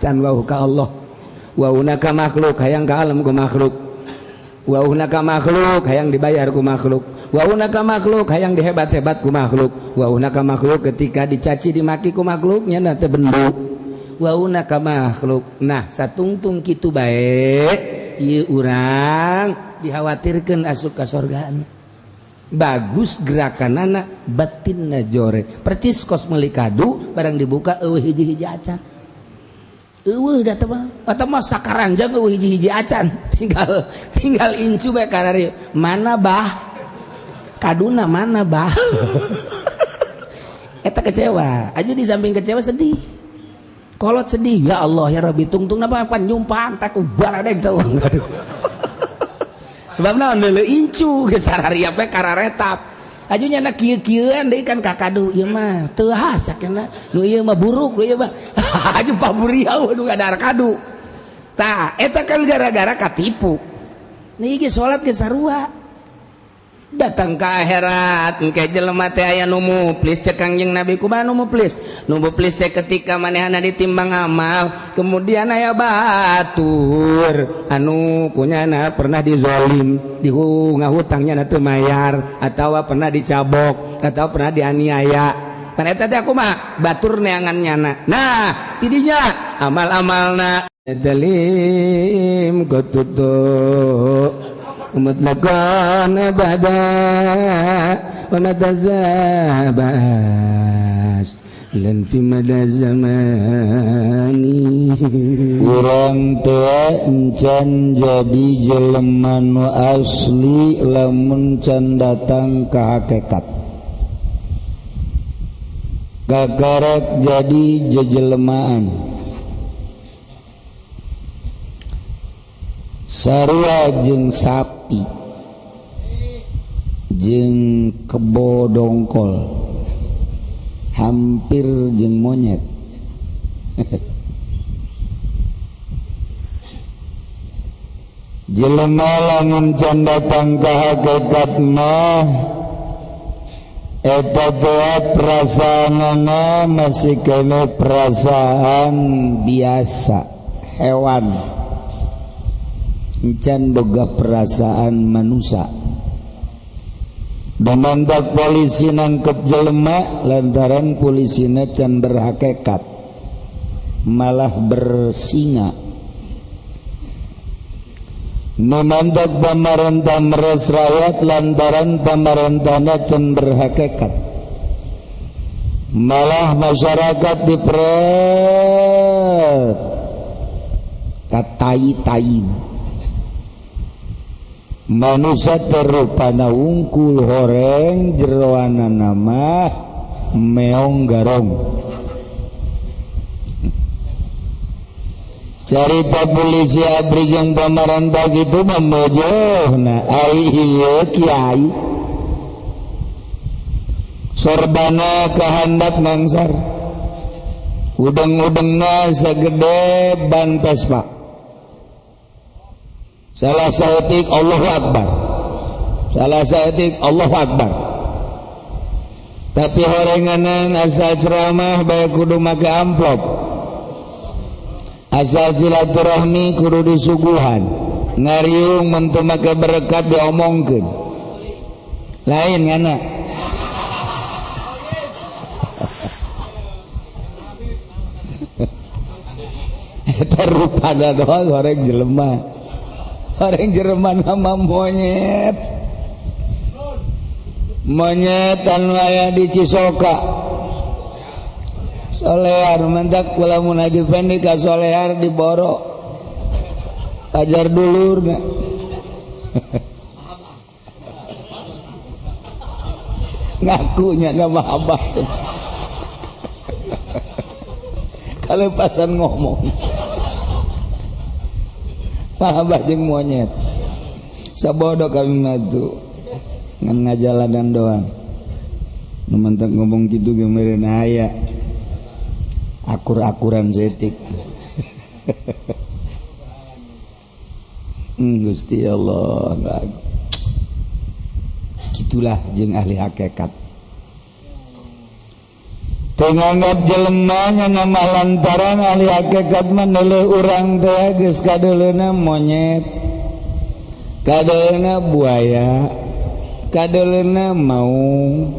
can wau ka Allah wauna ka makhluk hayang ka alam ku makhluk wauna ka makhluk hayang dibayar ku makhluk wauna ka makhluk hayang dihebat-hebat ku makhluk wauna ka makhluk ketika dicaci dimaki ku makhluknya na teu bendu wauna ka makhluk. Nah satungtung kitu bae ieu urang dikhawatirkeun asup ka sorgaan. Bagus gerakanana batinna jore percis kos meuli kadu barang dibuka eueuh hiji-hiji acan eueuh da teh mah sakaranjang eueuh hiji-hiji acan tinggal incu bae karari mana bah kaduna mana bah eta kecewa aja di samping kecewa sedih kolot sedih ya Allah ya Rabbi tungtung napa panjumpaan tak baradeg teh sebab naon deuleu incu geus sarariap we kararetap ajunya na kieu-kieuan deui kan ka kadu ieu mah teu hasakna nu ieu mah buruk nu ieu mah aju paburiau nu ngadar kadu tah eta kan gara-gara katipu niki ge salat ge sarua datang ke akhirat engke jelema teh aya nu muflis cek Kangjeng Nabi kumaha nu muflis teh ketika manehna ditimbang amal kemudian aya batur anu kunyana pernah dizalim ngahutangnya na teu mayar atawa pernah dicabok atawa pernah dianiaya kan eta teh kumaha batur neangannyana nah tidinya amal-amalna dalim kututu mutlaqan abada wa natazabas lan fi mada zamani urang teu encan jadi jelema nu asli lamun can datang ka hakikat kakarek jadi jejelemaan sarua jeung sapi jeung kebo dongkol hampir jeung monyet jelema lamun can datang ka hakikat mah eta teh perasaanna masih kena perasaan biasa hewan encan boga perasaan manusia damandak polisi nangkep jelema lantaran polisina can berhakikat malah bersinga damandak pamarentah meres rakyat lantaran pamarentahna can berhakikat malah masyarakat diperet katai-tai manusia terupana ungkul horeng jeroana nama meong garong carita polisi abri yang pamarentah gitu memojohna ai ieu kiai sorbana kehendak ngangsar udeng-udengna segede ban Vespa salah saeutik Allahu Akbar salah saeutik Allahu Akbar tapi horenganan asal ceramah bae kudu make amplop asal silaturahmi kudu disuguhan ngariung mun teu make berkat diomongkeun lain ngana eta rupana doang horeng jelema orang Jerman nama monyet anu aya di Cisoka solear mentak lamun aja pendek ka solear di Boro ajar dulurna ngakunya nama abah kalepasan ngomong abah jeung monyet sabodo kami matu ngan ngajalanan doang mentak ngomong gitu ge meureun aya akur-akuran zetik Gusti Allah gitulah jeung ahli hakikat Tenganggap jelemanya nama lantaran ahli hakikat manele urang teh geus kadeleuna monyet, kadeleuna buaya, kadeleuna maung,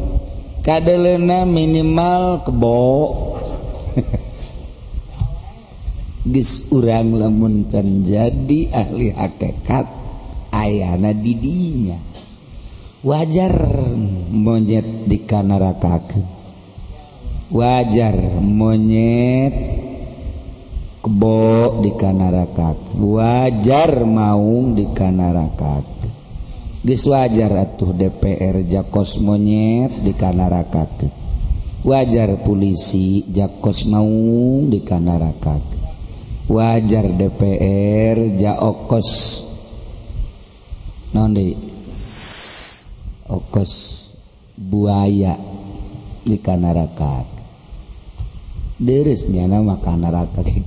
kadeleuna minimal kebo. Geus urang lamun can jadi ahli hakikat ayana di dinya. Wajar monyet dikanarakakeun. Wajar monyet kebo dikanarakat, wajar maung dikanarakat, geus wajar atuh DPR jakos monyet dikanarakat, wajar polisi jakos maung dikanarakat, wajar DPR jaokos naon deui okos buaya dikanarakat. Deres nyana makan neraka ke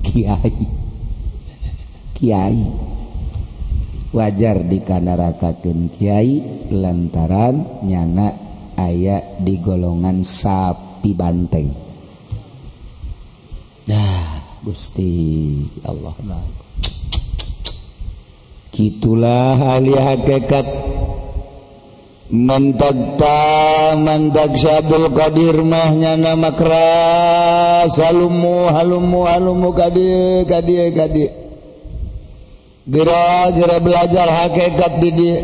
kiai wajar dikanarakakeun kiai lantaran nyana aya di golongan sapi banteng. Gusti Allah kitulah ahli hakikat mantak Syabdul Qadir mah nyana makras halumu kadieu gera belajar hakikat di dieu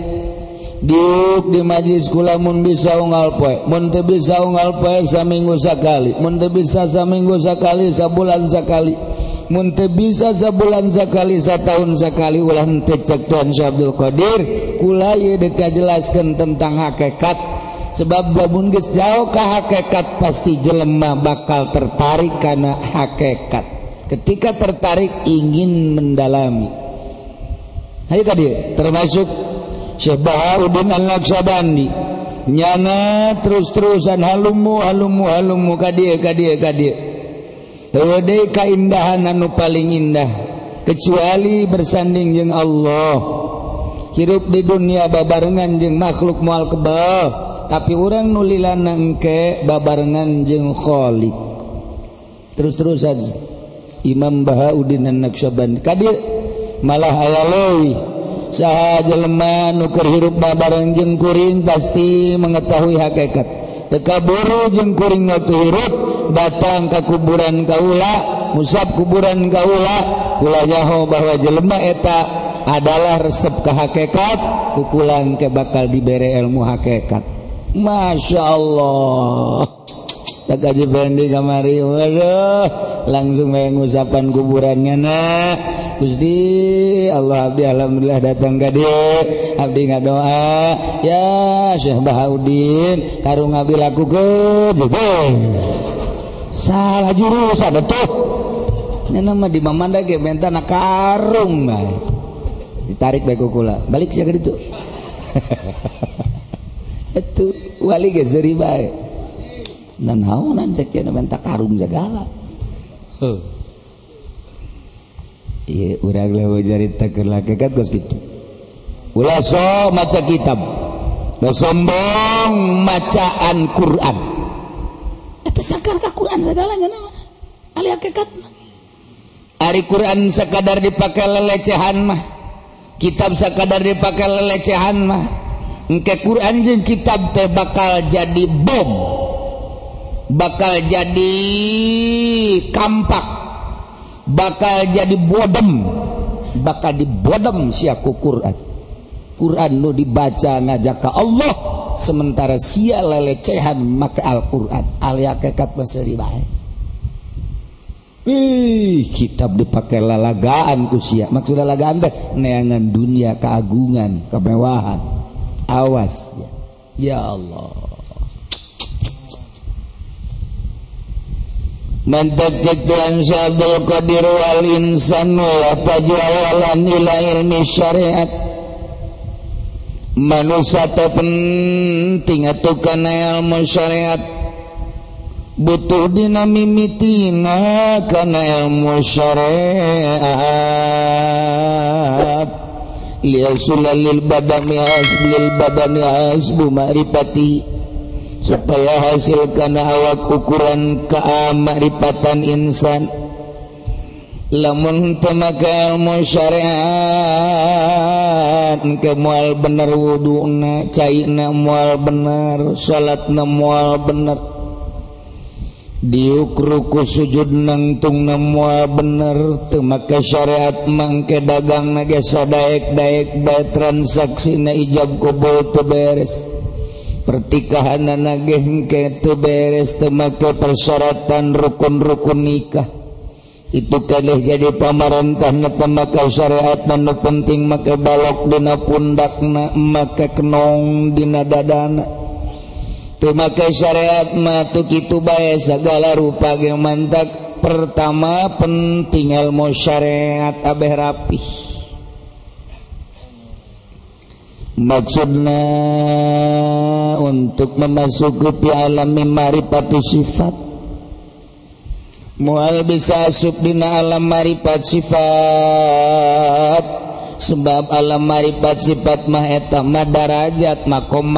diuk di majlis kula mun bisa unggal poe, mun teu bisa unggal poe saminggu sakali, mun teu bisa saminggu sakali sabulan sakali, mun teu bisa sabulan sakali satahun sakali ulah henteu cek Tuan Syabdul Qadir kula ieu deuk kajelaskeun tentang hakikat. Sebab lamun geus jauh ka hakikat pasti jelema bakal tertarik kana hakikat. Ketika tertarik ingin mendalami. Hayu ka dieu termasuk Syekh Bahauddin Al-Naqsyabandi nyana terus-terusan halumu ka dieu teu deui kaindahan anu paling indah kecuali bersanding jeung Allah. Hirup di dunia babarengan jeung makhluk moal kebal, tapi urang nu lilana engke babarengan jeung Khaliq. Terus-terusan Imam Bahauddin An-Naqsyabandi ka dieu malah aya leuwih saha jelema nu keur hirup babareng jeung kuring pasti mengetahui hakikat. Teu kaburu jeung kuring waktu hirup datang ke kuburan kaula, musab kuburan kaula, kula nyaho bahwa jelema eta adalah resep ke hakikat, kukulang ke bakal dibere ilmu hakikat. Masya Allah. Tak kaji bendi kamari, waduh, langsung mengusapan kuburannya nak. Gusti Allah abdi alhamdulillah datang ka dieu, abdi ngadoa, ya Syekh Bahauddin karung abdi lakukeun jeung. Salah jurusan atuh. Nya mah di mamanda ge mentana karung bae. Ditarik bae ku kula, balik sia ka ditu. Atuh wali ge seuri bae. Dan naonan cek nya menta karung segala. Iya urang leuwih jaritakeun hakikat geus kitu. Ulah sok maca kitab. Da sombong macaan Quran. Eta sakar ka Quran segalanya nama. Ali hakikat mah. Ari Quran sakadar dipake lelecehan mah. Kitab sakadar dipake lelecehan mah. Engke Quran jeung kitab teh bakal jadi bom. Bakal jadi kampak, bakal jadi bodem, bakal dibodem sia ku Quran. Quran nu dibaca ngajak ka Allah sementara sia lelecehan make Al-Quran. Ali hakikat mah seuri bae. Kitab dipake lalagaan ku sia. Maksud lalagaan teh neangan dunia, keagungan, kemewahan. Awas ya. Ya Allah. Mantak Tuan Syabdul Qadir wal insanu tajawalan ila ilmi syariat. Manusia teh penting atuh kana ilmu syariat. Butuh dina mimitina kana ilmu syariat. Liyasul lil badani asbu ma'rifati supaya hasil kana awak ukuran kaamaripatan insan. Lamun teu make ilmu syariat engke moal bener wuduna, caina moal bener, salatna moal bener, diuk ruku sujud nangtungna moal bener. Teu make syariat mangke dagangna ge sadaek-daek bae, transaksina ijab qabul teu beres, pertikahanna ge engke teu beres, teu make persyaratan rukun-rukun nikah. Itu kalih jadi pamarentahna teu make syariat. Nu penting make balok dina pundakna, make kenong dina dadana. Teu make syariat mah teu kitu bae sagala rupa ge mantak. Pertama penting ilmu syariat abeh rapih. Maksudna untuk memasuki alam marifati sifat, mual bisa asup dina alam marifat sifat. Sebab alam marifat sifat mah eta mah darajat, makom.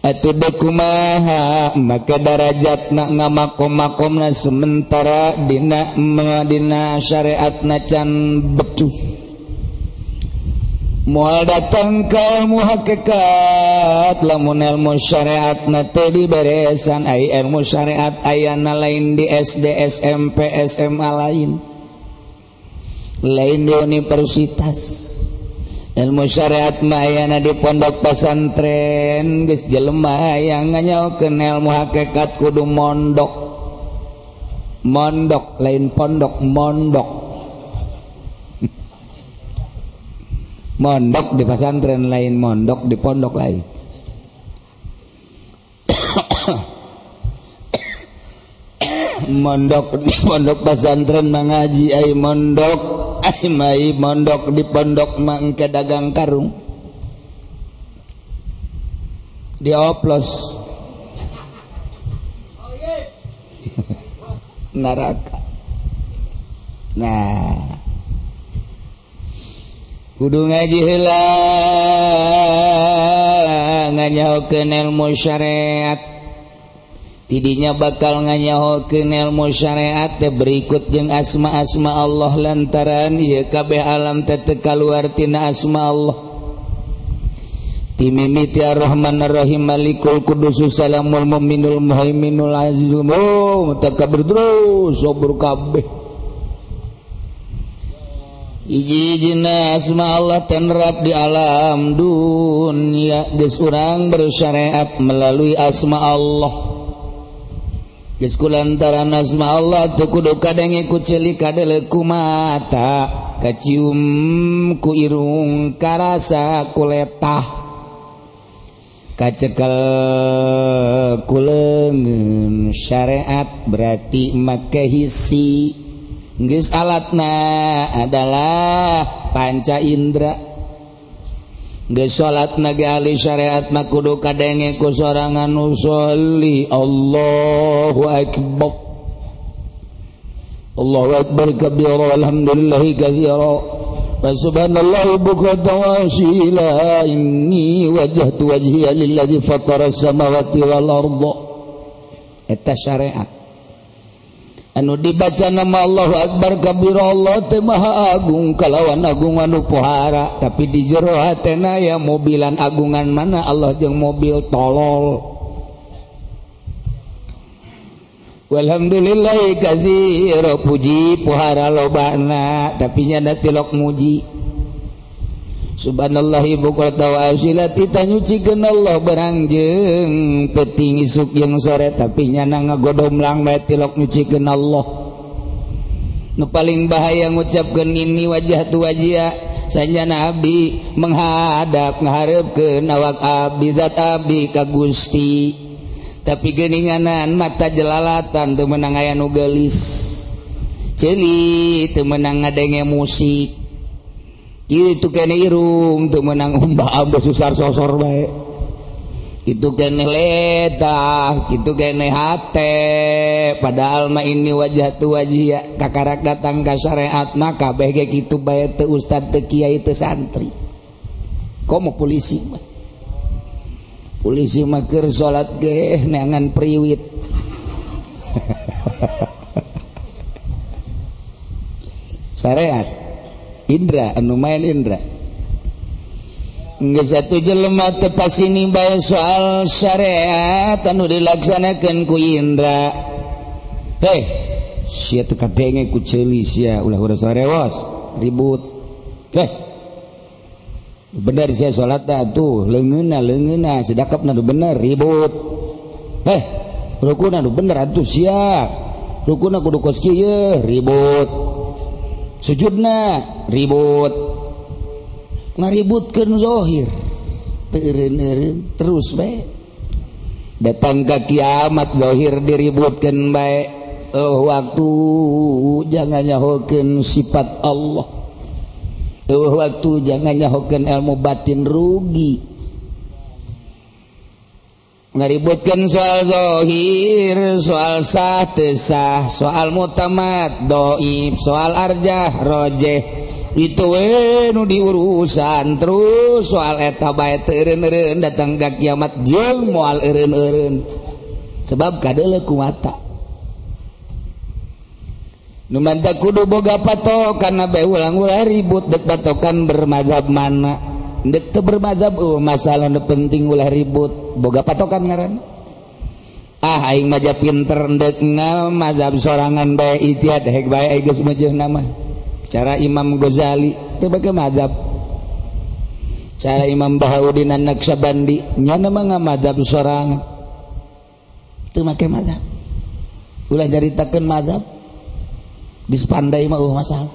Atuh deuk kumaha maka darajatna ngamakom-makomna sementara dina syariatna can becus. Mual datang ke ilmu hakikat, lamun ilmu syariat teu diberesan. Ai ilmu syariat ayana lain di SD, SMP, SMA lain di universitas. Ilmu syariat mah ayana di pondok pesantren. Geus jelema yang nganyaokeun ilmu hakikat kudu mondok lain pondok, mondok di pesantren lain, mondok di pondok lain. Mondok di pondok pesantren mengaji, ai mondok di pondok mangke dagang karung dioplos neraka. Nah, kudu ngaji heula nganyahokeun ilmu syariat. Tidinya bakal nganyahokeun ilmu syariat teh berikut jeung asma-asma Allah, lantaran ieu kabeh alam teh teu kaluar tina asma Allah. Timimiti ar-Rahman ar-Rahim Malikul Qudus Salamul Mu'minul Muhaiminul Azizul Mutakabir terus sobur kabeh. Iji-ijina asma Allah tenrap di alam dunia. Geus urang bersyariat melalui asma Allah. Geus kulantaran asma Allah teu kudu kadenge ku ceuli kadele ku mata, kacium ku irung, karasa ku letah, kacekel ku leungeun. Syariat berarti make hisi. Geus alatna adalah panca indra. Geus salatna ge ahli syariat mah kudu kadenge ku sorangan nu sholli Allahu akbar. Allahu akbar kabira walhamdulillahi katsira wa subhanallahi bukratan wa asila. Inni wajjahtu wajhiya lilladzi fatara as-samawati wal arda. Eta syariat anu dibaca nama Allahu akbar kabira. Allah teh maha agung kalawan agung anu pohara, tapi di jero hatena ya mobilan agungan mana Allah jeung mobil tolol. Walhamdulillahi katsira, puji pohara lobana tapi nya tilok muji. Subhanallahi bukratan wa asila, kita nyucikeun Allah berangjeng peuting isuk jeung sore tapi nyana ngagodomlang bae tilok nyucikeun Allah. Nu paling bahaya ngucapkeun ini wajhatu wajhiya, sanjana abdi menghadap ngahareupeun awak abdi zat abdi ka Gusti, tapi geuninganan mata jelalatan teu meunang aya nu geulis, ceuli teu meunang ngadenge musik. Itu kene irung teu meunang umbah abah susar sosor bae. Itu kene letah, itu kene hate. Padahal mah ini wajhatu wajhiya, kakarak datang ka syariat mah kabeh ge kitu bae, teu ustad teu kiai teu santri. Komo polisi mah. polisi makir salat ge neangan priwit syariat indra anu main indra geus atuh jelema teu pasini bae soal syariat anu dilaksanakeun ku indra heh sia teu kadenge ku ceuli sia ulah urang sarewos ribut heh bener sia salat tuh leungeunna sedekapna nu bener ribut heh rukunna nu bener atuh sia rukunna kudu kos kieu ribut sujudna ribut ngaributkeun zahir teureun-eureun terus bae datang ka kiamat zahir diributkeun bae waktu jangan nyahokeun sifat Allah waktu jangan nyahokeun ilmu batin rugi ngaributkeun soal zahir soal sah teu sah soal mutamad dhaif soal arjah rajih itu nu diurusan terus soal eta bae teu eureun-eureun datang ka kiamat jeung moal eureun-eureun sebab kadeuleu ku mata nu mantap kudu boga patokan bae ulang-ulang ribut dek patokan bermazhab mana dek teu bermazhab masalah nu penting ulah ribut boga patokan ngaran aing mah pinter dek ngal mazhab sorangan bae ijtihad hek bae geus meujeunna mah cara Imam Ghazali teu bage mazhab cara Imam Bahauddin An-Naqsyabandi nya mah ngamazhab sorangan teu make mazhab ulah nyaritakeun mazhab geus pandai mah masalah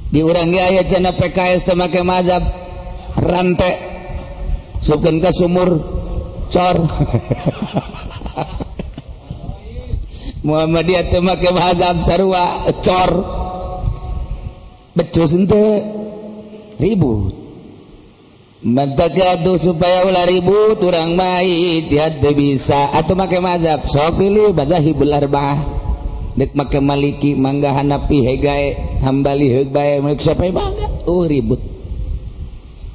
di urang ge aya cenah PKS teu make mazhab rante supkeun ka sumur cor Muhammadiyah teu make mazhab sarua cor becus ente ribut mantagadu supaya ulah ribut urang mah ijtihad teu bisa atuh make mazhab sok pilih mazhabul arba'ah dek make maliki mangga hanafi hegae hambali heug bae meuk sapae mangga ribut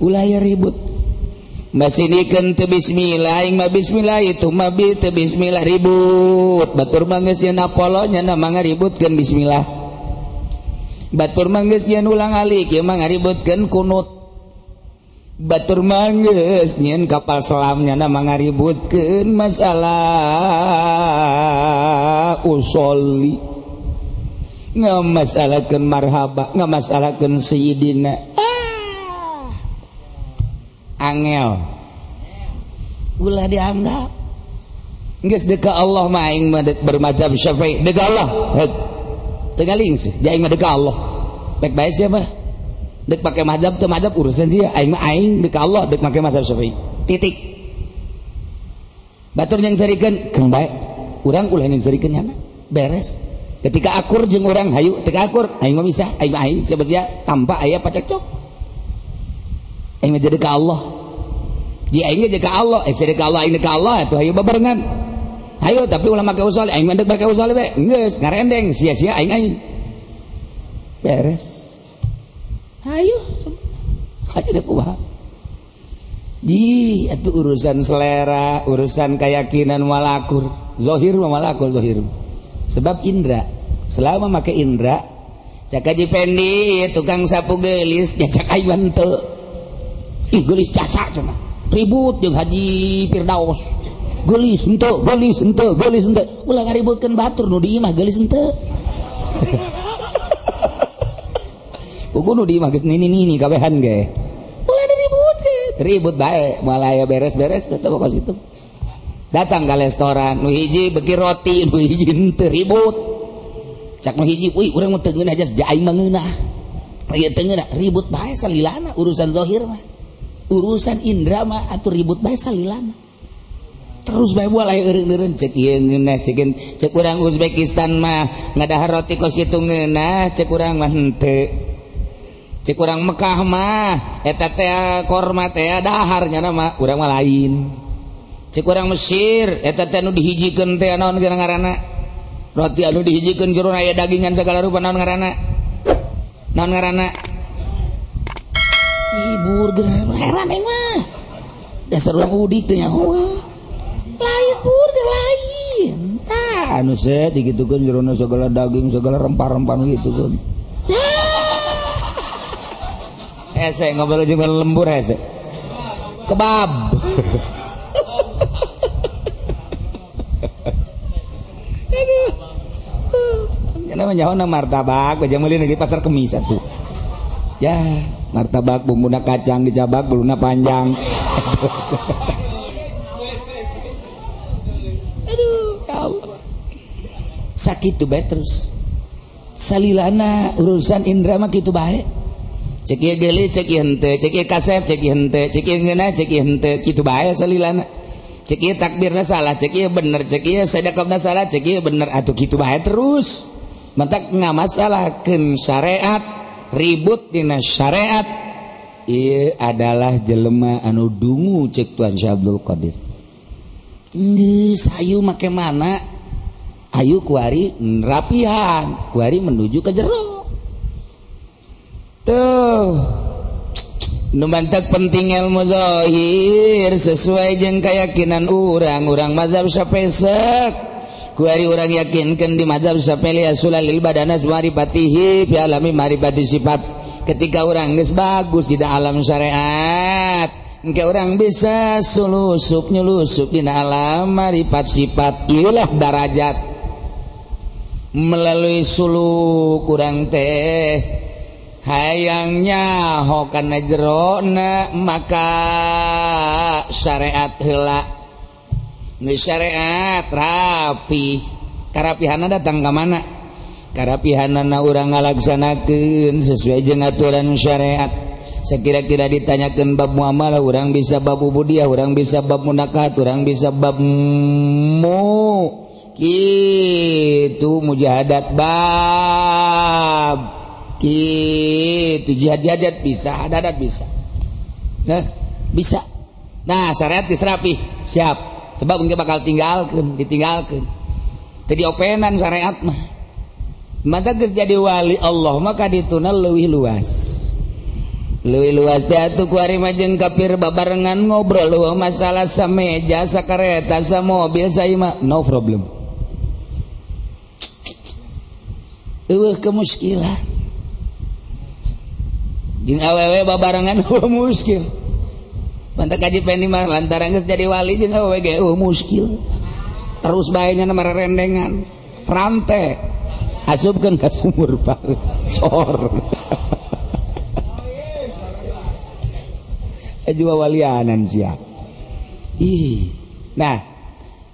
ulah ya ribut masinikeun teu bismillah aing mah bismillah itu mah teu bismillah ribut batur mah geus nya napolo nya mangga ributkeun bismillah batur manggeus nyeun ulang alik ieu mah ngaributkeun kunut batur manggeus nyeun kapal selamnya mah ngaributkeun masalah usolli ngamasalahkeun marhaba ngamasalahkeun sayyidina angel ulah dianggap geus deuk ka Allah mah aing mah bermadzhab Syafi'i deuk ka Allah tegaling sih aing mah deuk ka Allah pek bae sia mah deuk make mazhab teu mazhab urusan sia aing mah aing deuk ka Allah deuk make mazhab Syafi'i titik batur yang sarikeun keun bae urang ulah yang sarikeun nya beres ketika akur jeung urang hayu teu akur aing mah bisa aing mah aing sia sia tanpa aya pacekcok aing mah deuk ka Allah di aing deuk ka Allah sia deuk ka Allah aing deuk ka Allah atuh hayu babarengan ayo tapi ulah make usul aing mandek make usul we geus ngarendeng sia-sia aing beres ayo deh kumaha di atuh urusan selera urusan keyakinan malakur zahir mah malakur zahir sebab indra selama make indra cak Haji Pendi tukang sapu geulis nya cak aing teu ih geulis jasa cenah ribut jeung Haji Firdaus gelis ente ulah ngaributkeun batur nu di imah gelis ente kudu nu di imah geus nini kabehan ge ulah diributkeun ribut bae moal aya beres-beres teh pokos kitu datang ka restoran nu hiji beki roti nu hiji teu ribut cak nu hiji euy urang mah teu ngeunah aja saja aing mah ngeunah ieu teu ngeunah ribut bae salilana urusan zahir mah urusan indra mah atuh ribut bae salilana terus bae moal aya eureun-eureun cek ieu ngeunah cek urang Uzbekistan mah ngadahar roti kos kitu ngeunah cek urang mah henteu cek urang Mekah mah eta teh korma teh daharnya mah urang mah lain cek urang Mesir eta teh nu dihijikeun teh naon ngaranna roti anu dihijikeun jero aya dagingan sagala rupa naon ngaranna burger heran mah dasar orang udik teh nyaho lain pur lain tah anu se digitukeun jerona segala daging segala rempah-rempah gitu kan hese ngobrol juga lembur hese kebab namanya martabak baja meuli di pasar kemis atuh ya martabak bumbuna kacang dicabak buluna panjang aduh ya Allah sakitu bae terus salilana urusan indra mah kitu bae cek ieu geulis cek ieu henteu cek ieu kasep cek ieu henteu cek ieu ngeunah cek ieu henteu kitu bae salilana cek ieu takbirna salah cek ieu bener cek ieu sedekahna salah cek ieu bener atuh kitu bae terus mantak ngamasalahkeun syariat ribut dina syariat ieu adalah jelema anu dungu cek Tuan Syekh Abdul Qadir geus ayu make mana ayu kuari rapihan kuari menuju ke jero tuh nu mantak penting ilmu zahir sesuai jeung keyakinan urang mazhab Syafi'i kuari orang yakinkan di mazhab Syafi'i sulalil badanas marifatihi fi alami marifati sifat ketika orang geus bagus di alam syariat engke orang bisa sulusup nyelusup di alam marifat sifat ieulah darajat melalui suluk urang teh hayangnya hokana jerona maka syariat heula syariat rapi karapihanna datang ke mana karapihanna urang ngalaksanakeun sesuai jeung aturan syariat sekira-kira ditanyakeun bab muamalah urang bisa bab ubudiyah urang bisa bab munakat urang bisa bab kitu mujahadat bab kitu jihad bisa adadat bisa bisa nah syariat geus rapi siap sebab engke bakal ditinggalkeun teu diopenan syariat mah maka geus jadi wali Allah maka dituna leuwih luas teh atuh kuari mah jeung kafir babarengan ngobrol masalah sameja sakareta samobil saima no problem eueuh kemuskilan jeung awewe babarengan muskil mantak kaji pendi mah lantaran geus jadi wali jeung awewe ge muskil terus bae nya marerendengan rante asupkeun ka sumur cor juga walianan siap nah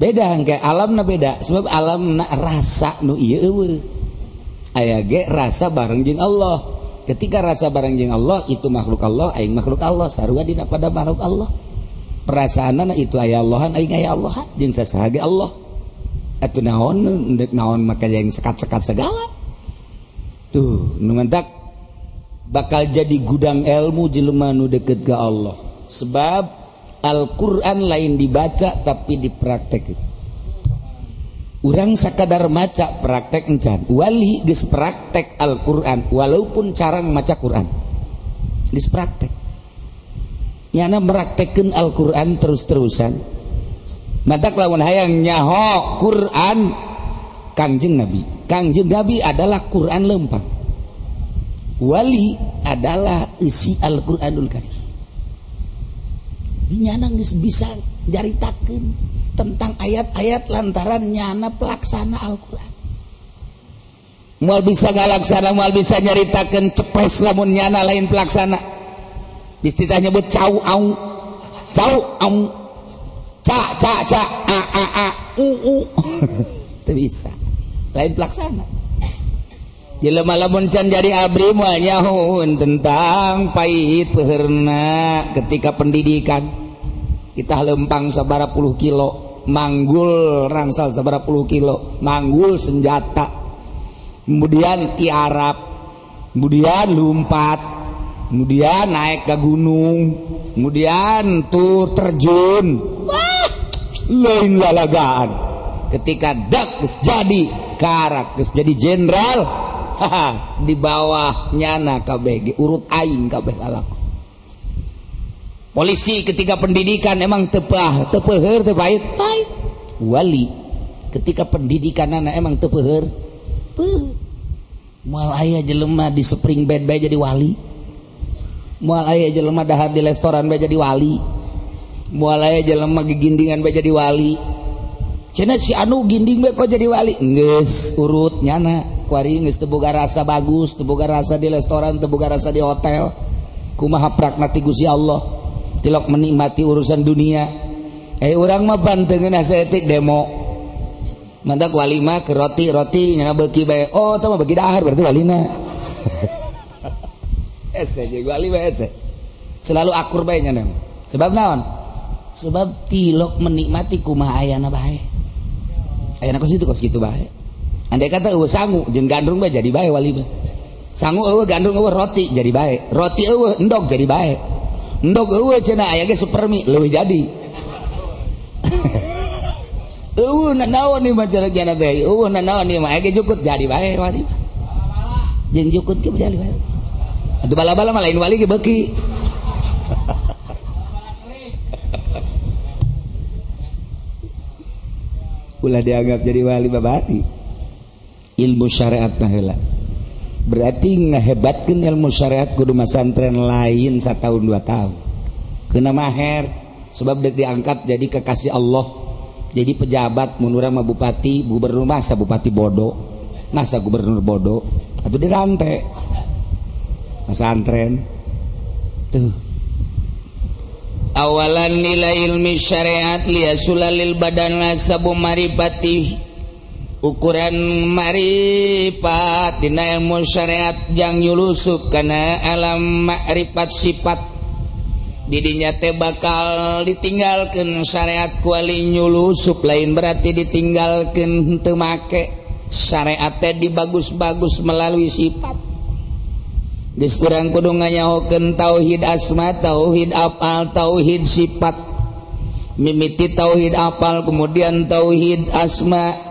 beda engke alamna beda sebab alamna rasa nu ieu eueuh aya ge rasa bareng jeung Allah ketika rasa bareng jeung Allah itu makhluk Allah aing makhluk Allah sarua dina pada makhluk Allah perasaanna itu aya Allahan aing aya Allahan jeung sasaha ge Allah atuh naon endek naon maka yang sekat-sekat segala tuh nu mentak bakal jadi gudang ilmu jelema nu deukeut ka Allah sebab Al-Qur'an lain dibaca tapi dipraktek urang sakadar maca praktek encan wali geus praktek Al-Qur'an walaupun carang maca Qur'an geus praktek nyana meraktekeun Al-Qur'an terus-terusan matak lamun hayang nyaho Qur'an Kangjeng Nabi adalah Qur'an lempang wali adalah isi Al-Qur'anul Karim dinyana geus bisa jaritakeun tentang ayat-ayat lantaran nyana pelaksana Al-Qur'an moal bisa ngalaksana moal bisa nyaritakeun cepes lamun nyana lain pelaksana istilah nyebut cau au ca a teu bisa lain pelaksana jelema lamun can jadi abri moal nyahoun tentang pahit peurna ketika pendidikan kita lempang sabaraha puluh kilo manggul rangsal sabaraha puluh kilo manggul senjata kemudian tiarap kemudian lompat kemudian naik ke gunung kemudian tur terjun wah lain lalagaan ketika dak geus jadi karak geus jadi jenderal di bawah nyana kabeh urut aing kabeh lalaku Polisi ketika pendidikan emang tepah, tepeuheur teu pahit? Pahit. Wali ketika pendidikan anak emang tepeuheur? Peuh. Moal aya jelema di spring bed bae jadi wali. Moal aya jelema dahar di restoran bae jadi wali. Moal aya jelema gigindingan bae jadi wali. Cenah si anu ginding bae kok jadi wali? Geus urut nyana. Kuari geus teu boga rasa bagus, teu boga rasa di restoran, teu boga rasa di hotel. Kumaha prakna ti Gusti Allah? Tilok menikmati urusan dunia. Urang mah bantengeun saeutik demo. Mantak wali mah ke roti nyana beuki bae. Oh, tah mah beuki dahar berarti walina. Ese jeung wali bae ese. Selalu akur bae nyana. Sebab naon? Sebab tilok menikmati kumaha ayana bae. Ayana kos kitu bae. Andai kata eueuh sangu jeung gandrung bae jadi bae wali bae. Sangu eueuh gandrung eueuh roti jadi bae. Roti eueuh endog jadi bae. Endog eueuh cenah aya ge supermi leuwih jadi. Eueuh nanaon ieu mah cara kiana teh. Eueuh nanaon ieu mah aya ge jukut jadi bae wali. Jeung jukut ge jadi bae. Atuh bala-bala mah lain wali ge beuki. Ulah dianggap jadi wali babati. Ilmu syariat mah heula. Berarti ngahebatkeun ilmu syariat kudu masantren lain 1 tahun 2 tahun. Keuna maher sebab deuk diangkat jadi kekasih Allah. Jadi pejabat mun urang mah bupati, gubernur masa bupati bodoh. Masa gubernur bodoh atuh dirante. Masantren. Tuh. Awalan nilai ilmi syariat liasulalil badan lasabu maripati. Ukuran marifat dina ilmu syariat jang nyulusup kana alam makrifat sifat didinya teh bakal ditinggalkeun syariat kuali nyulusup lain berarti ditinggalkeun teu make syariat teh dibagus-bagus melalui sifat geus urang kudu nganyahokeun tauhid asma tauhid afal tauhid sifat mimiti tauhid afal kemudian tauhid asma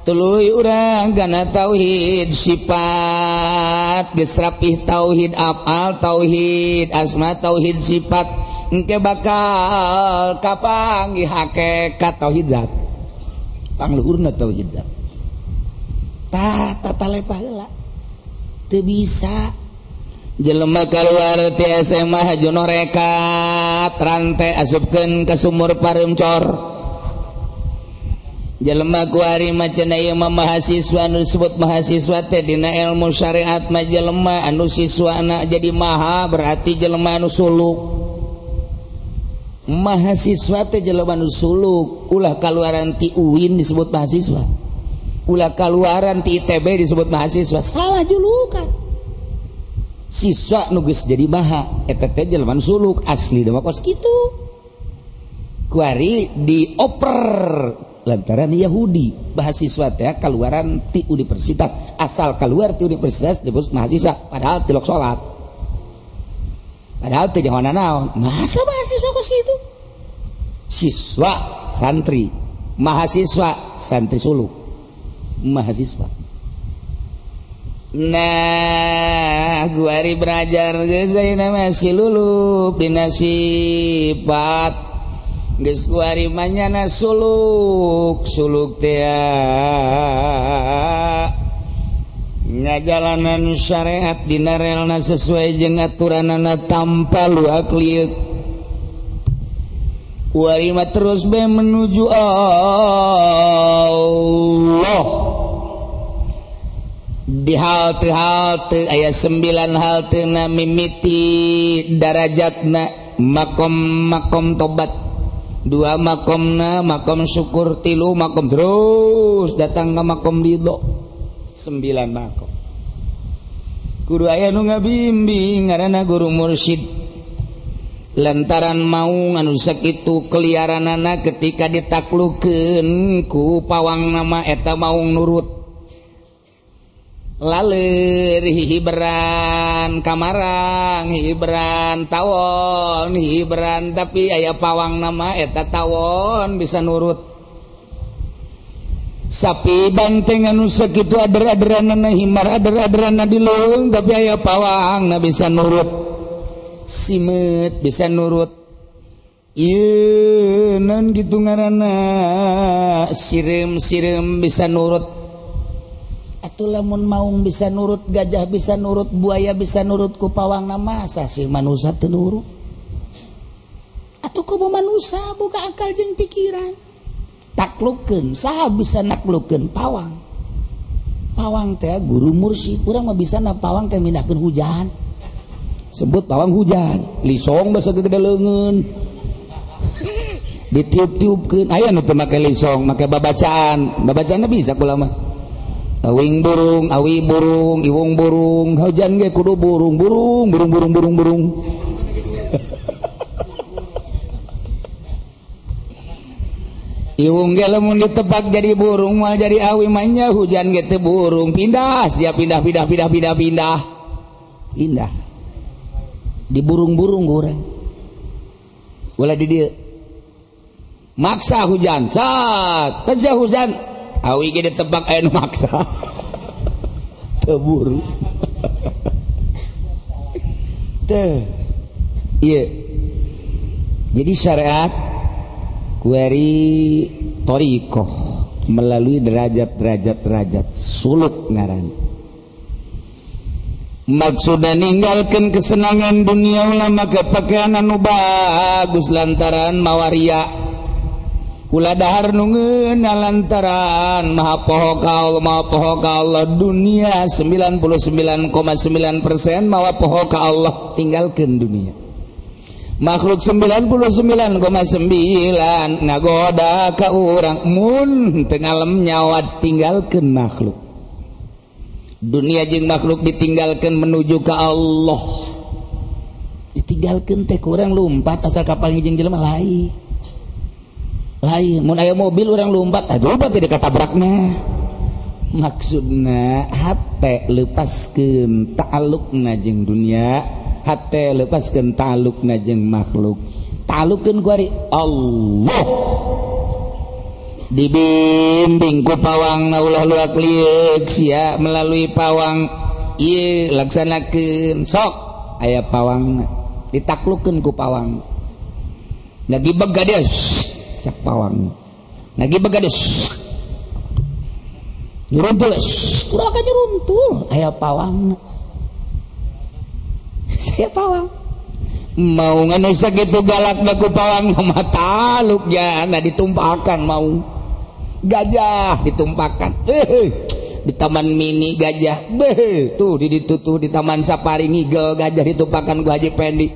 tuluy urang kana tauhid sifat geus rapih tauhid afal tauhid asma tauhid sifat engke bakal kapanggih hakikat tauhid zat pangluhurna tauhid zat tata lepah heula teu bisa jelema kaluar ti SMA hajono rekat rante asupkeun ka sumur pareumcor jelema kuari macana ieu mah mahasiswa anu disebut mahasiswa teh dina ilmu syariat mah jelema anu siswana jadi maha berarti jelema anu suluk. Mahasiswa teh jelema anu suluk, ulah kaluaran ti UIN disebut mahasiswa. Ulah kaluaran ti ITB disebut mahasiswa. Salah julukan. Siswa nu geus jadi maha eta teh jelema anu suluk, asli mah kos kitu. Kuari dioper lantaran Yahudi mahasiswa teh kaluaran ti universitas asal keluar ti universitas disebut mahasiswa padahal tilok salat padahal teh jangan naon masa mahasiswa kos kitu siswa santri mahasiswa santri suluk mahasiswa nah guari belajar geus ayeuna masih lulup dina sifat geus kuari manyana suluk teh ngajalanan syariat dina relna sesuai jeung aturanana tanpa luak liuk kuari mah terus bae menuju Allah di halte aya 9 halteuna mimiti darajatna makom tobat 2 makomna makom syukur 3 makom terus datang ke makom ridho 9 makom kudu aya nu ngabimbing ngaranna guru mursyid lantaran mau anu sakitu keliaranana ketika ditaklukeun ku pawang nama eta mau nurut laler hiberan kamarang hiberan tawon hiberan tapi aya pawang nama eta tawon bisa nurut sapi banteng anu sakitu ader-aderanna himar ader-aderanna di leung tapi aya pawang na bisa nurut simet bisa nurut Iya non gitu ngaranna sirem bisa nurut. Atuh lamun maung bisa nurut, gajah bisa nurut, buaya bisa nurut ku pawang nama asa sih manusia teu nurut. Atuh kumaha manusia boga akal jeung pikiran. Taklukkeun, saha bisa naklukkeun pawang. Pawang teh guru mursyid, urang mah bisana pawang teh mindahkeun hujan. Sebut pawang hujan, lisong basa gede leungeun. Ditiup-tiupkeun, aya nu teu make lisong, make babacaan. Babacaanna bisa kula mah. Awing burung, awi burung, iwung burung, hujan ge kudu burung. Iwung ge lamun ditebak jadi burung, moal jadi awi manya hujan ge teu burung, pindah, siap pindah. Pindah. Di burung-burung goreng. Ulah di dieu. Maksa hujan, sat, kerja hujan. Awi ge ditebak aya nu maksa. Teu buru. Teu. Ieu. Jadi syariat kuari torikoh melalui derajat suluk ngaran. Maksudna ninggalkeun kesenangan dunia ulama kepakaian anu bagus lantaran mawaria. Ulah dahar nu ngeunah lantaran maha poho ka Allah dunia 99,9% mawa poho ka Allah tinggalkeun dunia. Makhluk 99,9 ngagoda ka urang mun teu ngalem nyawa tinggalkeun makhluk. Dunia jeung makhluk ditinggalkeun menuju ka Allah. Ditinggalkeun teh kurang lompat asal kapal jeung jelema lain. Lain mun aya mobil urang lompat, aduh teh dikatabrakna. Maksudna hate lepaskeun ta'alluqna jeung dunia, hate lepaskeun ta'alluqna jeung makhluk. Ta'alluqkeun ku ari Allah. Dibimbing ku pawangna ulah luak liuk sia melalui pawang ieu laksanakeun sok aya pawangna ditaklukkeun ku pawang. Lagi begades cak pawang lagi begades nyuruntul kurang aja nyuruntul aya pawang saya pawang mau nganu sakitu galak ku pawang mah taluk jana ditumpakan mau gajah ditumpakan di taman mini gajah tuh di ditutuh di taman safari ngigel gajah ditumpakan ku Haji Pendi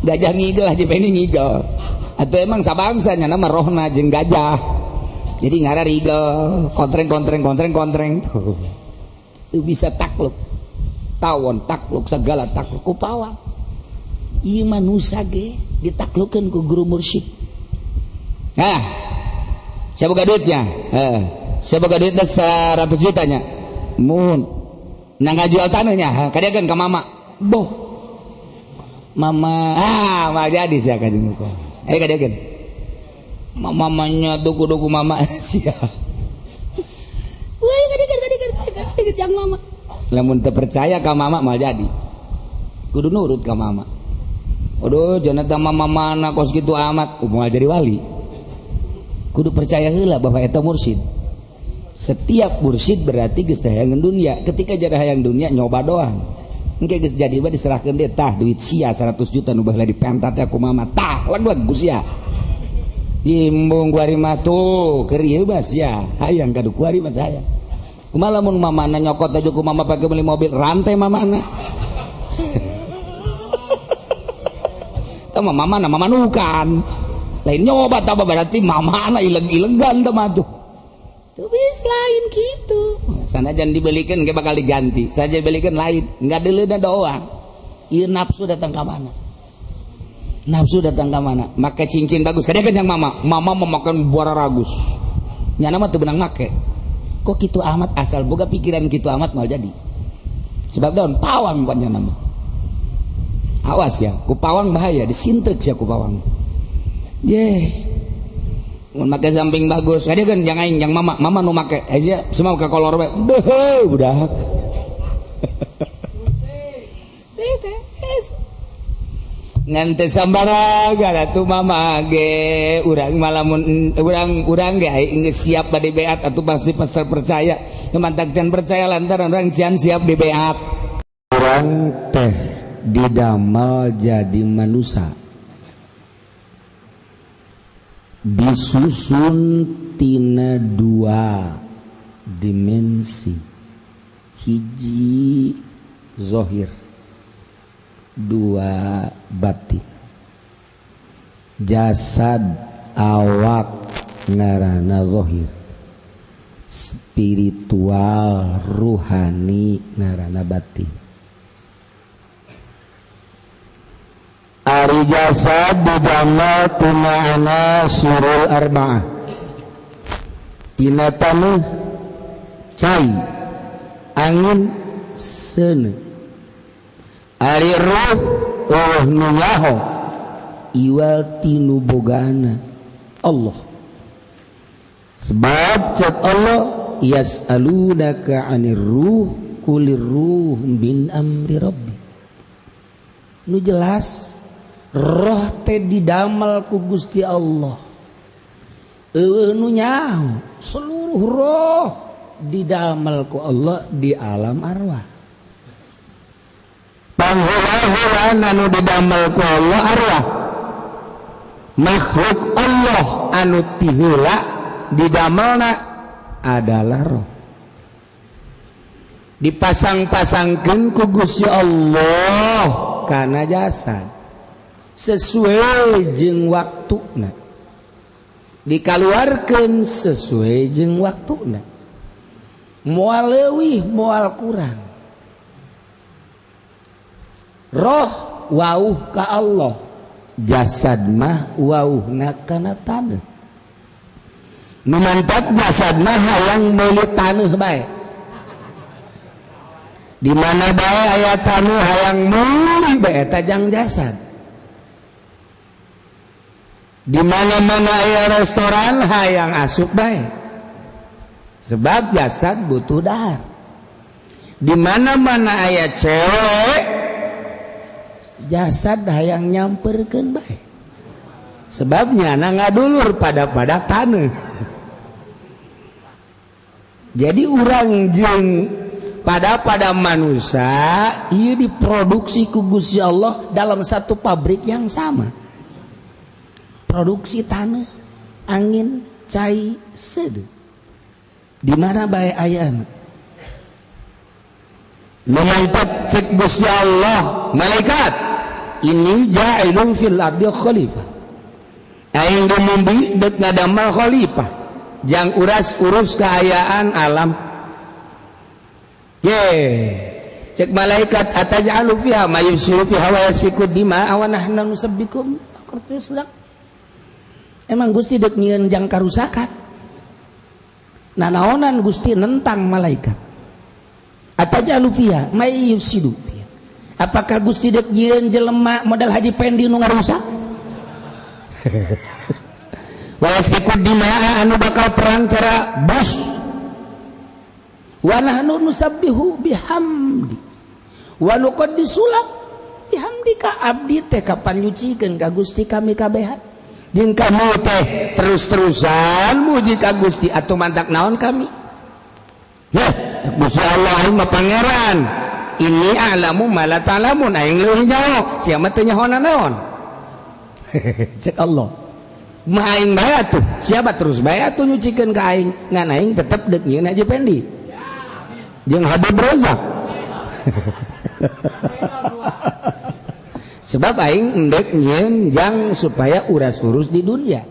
gajah ngigel Haji Pendi ngigel. Atau emang sabangsanya nama rohna jeung gajah jadi ngara rigel kontreng tuh bisa takluk tawon takluk segala takluk ku pawang. Ieu manusia ge ditaklukkeun ku guru mursyid. Siapa boga duitnya? Siapa boga duitnya 100 jutanya? Mun nang ngajual taneuhnya kadiakeun ka mama. Boh. Mama mal jadi sia ka jeung ko. Kadiakeun. Mamanya duku mama sia. Wah, kadiakeun jang mama. Lamun teu percaya ka mama mal jadi. Kudu nurut ka mama. Aduh, jangan teh mama mana kos kitu amat, moal jadi wali. Kudu percaya heula bahwa eta mursyid. Setiap mursyid berarti geus teh hayang dunia. Ketika jadi hayang dunia nyoba doang. Engke geus jadi mah diserahkeun deui tah duit sia 100 juta nu baheula dipentat ku mama tah leg-leg ku sia. Jimbung ku ari mah tuh keur ieu mah sia hayang kadu ku ari mah hayang. Kumaha lamun mamana nyokot aja ku mama pake beli mobil rantai mamana. Tah mama nukan. Lain nyoba tah berarti mamana ileg-ilegan tah mah tuh. Tuh bis lain gitu. Sanajan dibelikan ge bakal diganti. Saja dibelikan lain, enggak deleuna doang. Ieu nafsu datang ka mana? Nafsu datang ka mana? Make cincin bagus. Kadiakeun yang mama. Mama memakan buara ragus. Nya nama teu beunang make. Kok kitu amat asal boga pikiran kitu amat mal jadi. Sebab daun pawang panjang nama. Awas ya, ku pawang bahaya, disintek sia ku pawang. Mun make samping bagus, kadiakeun jang aing jang mama nu make. Aja semua ka kolor we. Deuh budak. ngante sambaraga atuh mama ge urang malamun urang ge geus siap bade beat atuh pasti pasal percaya mantak can percaya lantaran urang can siap di beat urang teh didamel jadi manusia disusun tina 2 dimensi hiji zahir 2 batin jasad awak ngaranna zahir spiritual ruhani ngaranna batin ari jasad didamel tina ana surul arba'ah tina taneuh cai angin seuneu ari ruh nu nyaho iwal tinu bogana Allah sebab cek Allah yas'alunaka 'anir ruh qulir ruh bin amri rabbi nu jelas roh teh didamel ku Gusti Allah nu nyaho seluruh roh didamel ku Allah di alam arwah panghula-hula anu didamel ku Allah arwah makhluk Allah anu tihula didamelna adalah roh dipasang-pasangkeun ku Gusti Allah kana jasad sesuai jeung waktuna dikaluarkeun sesuai jeung waktuna moal leuwih moal kurang roh wauh ka Allah jasad mah wauhna kana taneuh nu mantap jasad mah hayang meuli taneuh bae di mana bae aya taneuh hayang meuli bae eta jang jasad di mana-mana aya restoran hayang asup bae sebab jasad butuh dahar di mana-mana aya cewek jasad hayang nyamperkeun bae sebabnya na ngadulur pada taneuh jadi urang jeung pada manusia ieu diproduksi ku Gusti Allah dalam satu pabrik yang sama produksi taneuh angin cai seudeuh di mana bae aya memantap cek Gusti Allah malaikat ini ja'ilun fil ardi khalifah aing dumumbi deuk ngadamel khalifah jang urus keayaan alam cek malaikat ataj'alu fiha may yusiru fiha wa yasfiku dima'a wa nahnu nusabbikum emang Gusti deuk nyieun jang karusakan nanaonan Gusti nentang malaikat ataj'alu fiha may yusidu fiha apakah Gusti deuk nyieun jelema modal haji pendi nu ngarusak wa yasfiku dima'a anu bakal perang cara bos wa nahnu nusabbihu bihamdi wa nuqaddisu lak bihamdika abdi teh kapan nyucikeun ka Gusti kami kabehan jeung kamu teh terus-terusan muji ka Gusti atuh mantak naon kami ya Gusti Allah aing mah pangeran ini a'lamu ma la ta'lamun aing leuwih nyaho sia mah teu nyahona naon cek Allah mah aing bae atuh siapa terus bae atuh nyucikeun ka aing ngan aing tetep deuk nyieun haji pendi jeung Habib Rozak sebab aing endek nyieun jang supaya uras-urus di dunia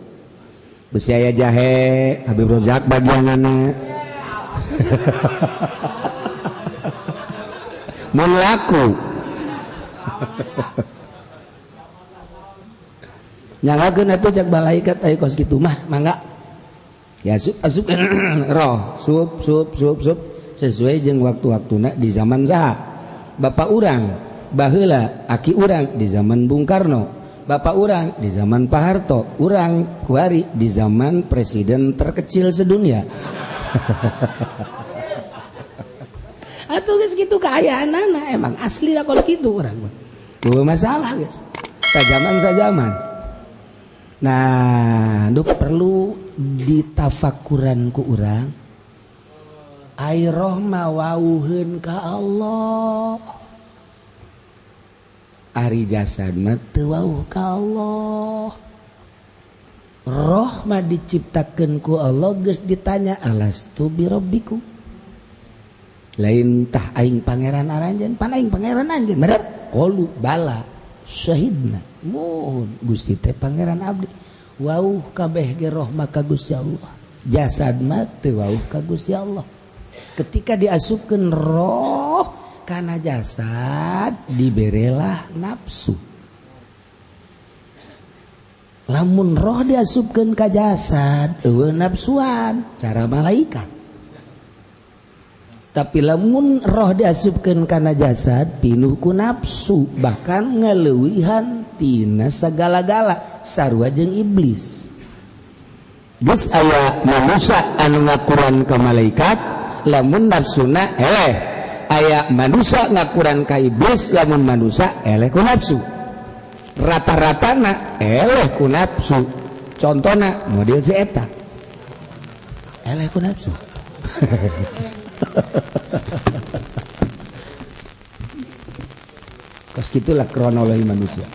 besi aya jahe Habib Rozak bagianana mun laku nyalakeun atuh cek malaikat aya kos kitu mah mangga ya asup roh sup sesuai jeung waktu-waktuna di zaman saha bapak urang baheula aki urang di zaman Bung Karno bapak urang di zaman Pak Harto urang kuari di zaman presiden terkecil sedunia atuh geus kitu kaayaanana emang asli lah kalau kitu urang mah teu masalah geus sajaman. Nah, perlu ditafakuran ku urang. Ai roh mah wauheun ka Allah. Ari jasad mah teu wauh ka Allah. Roh mah diciptakeun ku Allah geus ditanya alastu bi rabbikum. Lain tah aing pangeran aranjeun, pan aing pangeran anjeun. Bener? Qalu bala syahidna. Mohon Gusti teh pangeran abdi. Wauh kabeh ge roh mah ka Gusti Allah. Jasad mah teu wauh ka Gusti Allah. Ketika diasupkeun roh kana jasad diberelah nafsu. Lamun roh diasupkeun ka jasad eueuh nafsuan cara malaikat. Tapi lamun roh diasupkeun kana jasad pinuh ku nafsu, bahkan ngaleuwihan tina sagala-gala sarua jeung iblis. Geus aya manusia anu ngakuran ka malaikat lamun nafsuna eleh, aya manusia ngakuran ka iblis lamun manusia eleh ku nafsu. Rata-ratana eleh ku nafsu. Contona model si eta eleh ku nafsu. Kos gitulah kronologi manusia.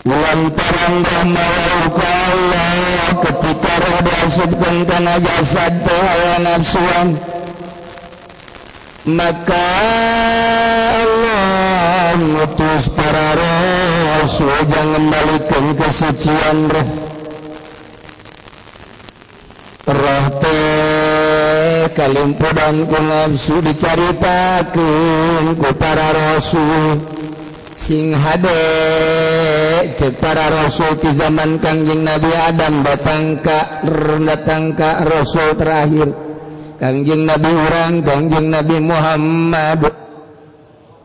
Lantaran rahmat Allah ketika roh diasupkan kana jasad teh aya nafsuan, maka Allah ngutus para rasul jangan balikan kesucian roh. Roh teh kalimpudan ku nafsu dicaritakeun ku para rasul. Sing hade cek para rasul di zaman Kangjeng Nabi Adam datang ka rasul terakhir Kangjeng Nabi urang Kangjeng Nabi Muhammad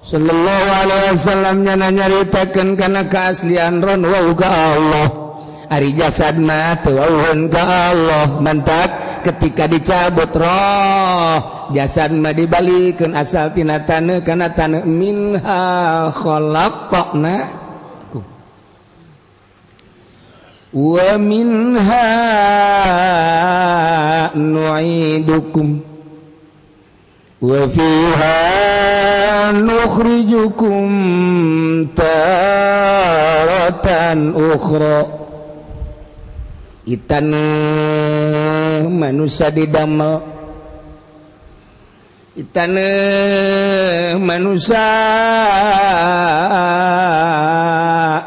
sallallahu alaihi wasallam nya nyaritakeun kana keaslian ron wa ka Allah. Ari jasad mah teu wauheun ka Allah, mantak ketika dicabut roh jasad mah dibalikeun asal tina taneuh kana taneuh minha khalaqnakum wa minha nu'idukum wa fiha nukhrijukum taratan ukhra. Itana manusia didamel, itana manusia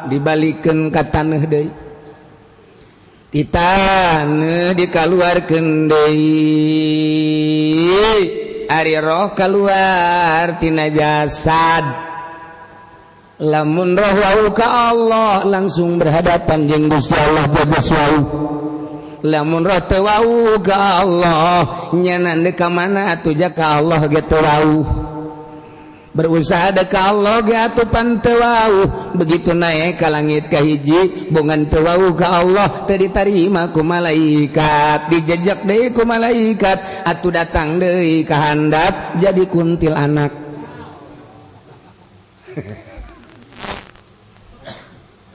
dibalikeun ka taneuh deui, itana dikaluarkeun deui. Ari roh kaluar tina jasad. Lamun roh wau ka Allah langsung berhadapan jeung Gusti Allah jaga suau. Lamun roh teu wau ka Allah nya nande ka mana atuh ja ka Allah ge teu wau. Berusaha da ka Allah ge atuh pan teu wau. Begitu naik ka langit ka hiji bongan teu wau ka Allah teu ditarima ku malaikat, dijejak deui ku malaikat, atuh datang deui ka handap jadi kuntil anak.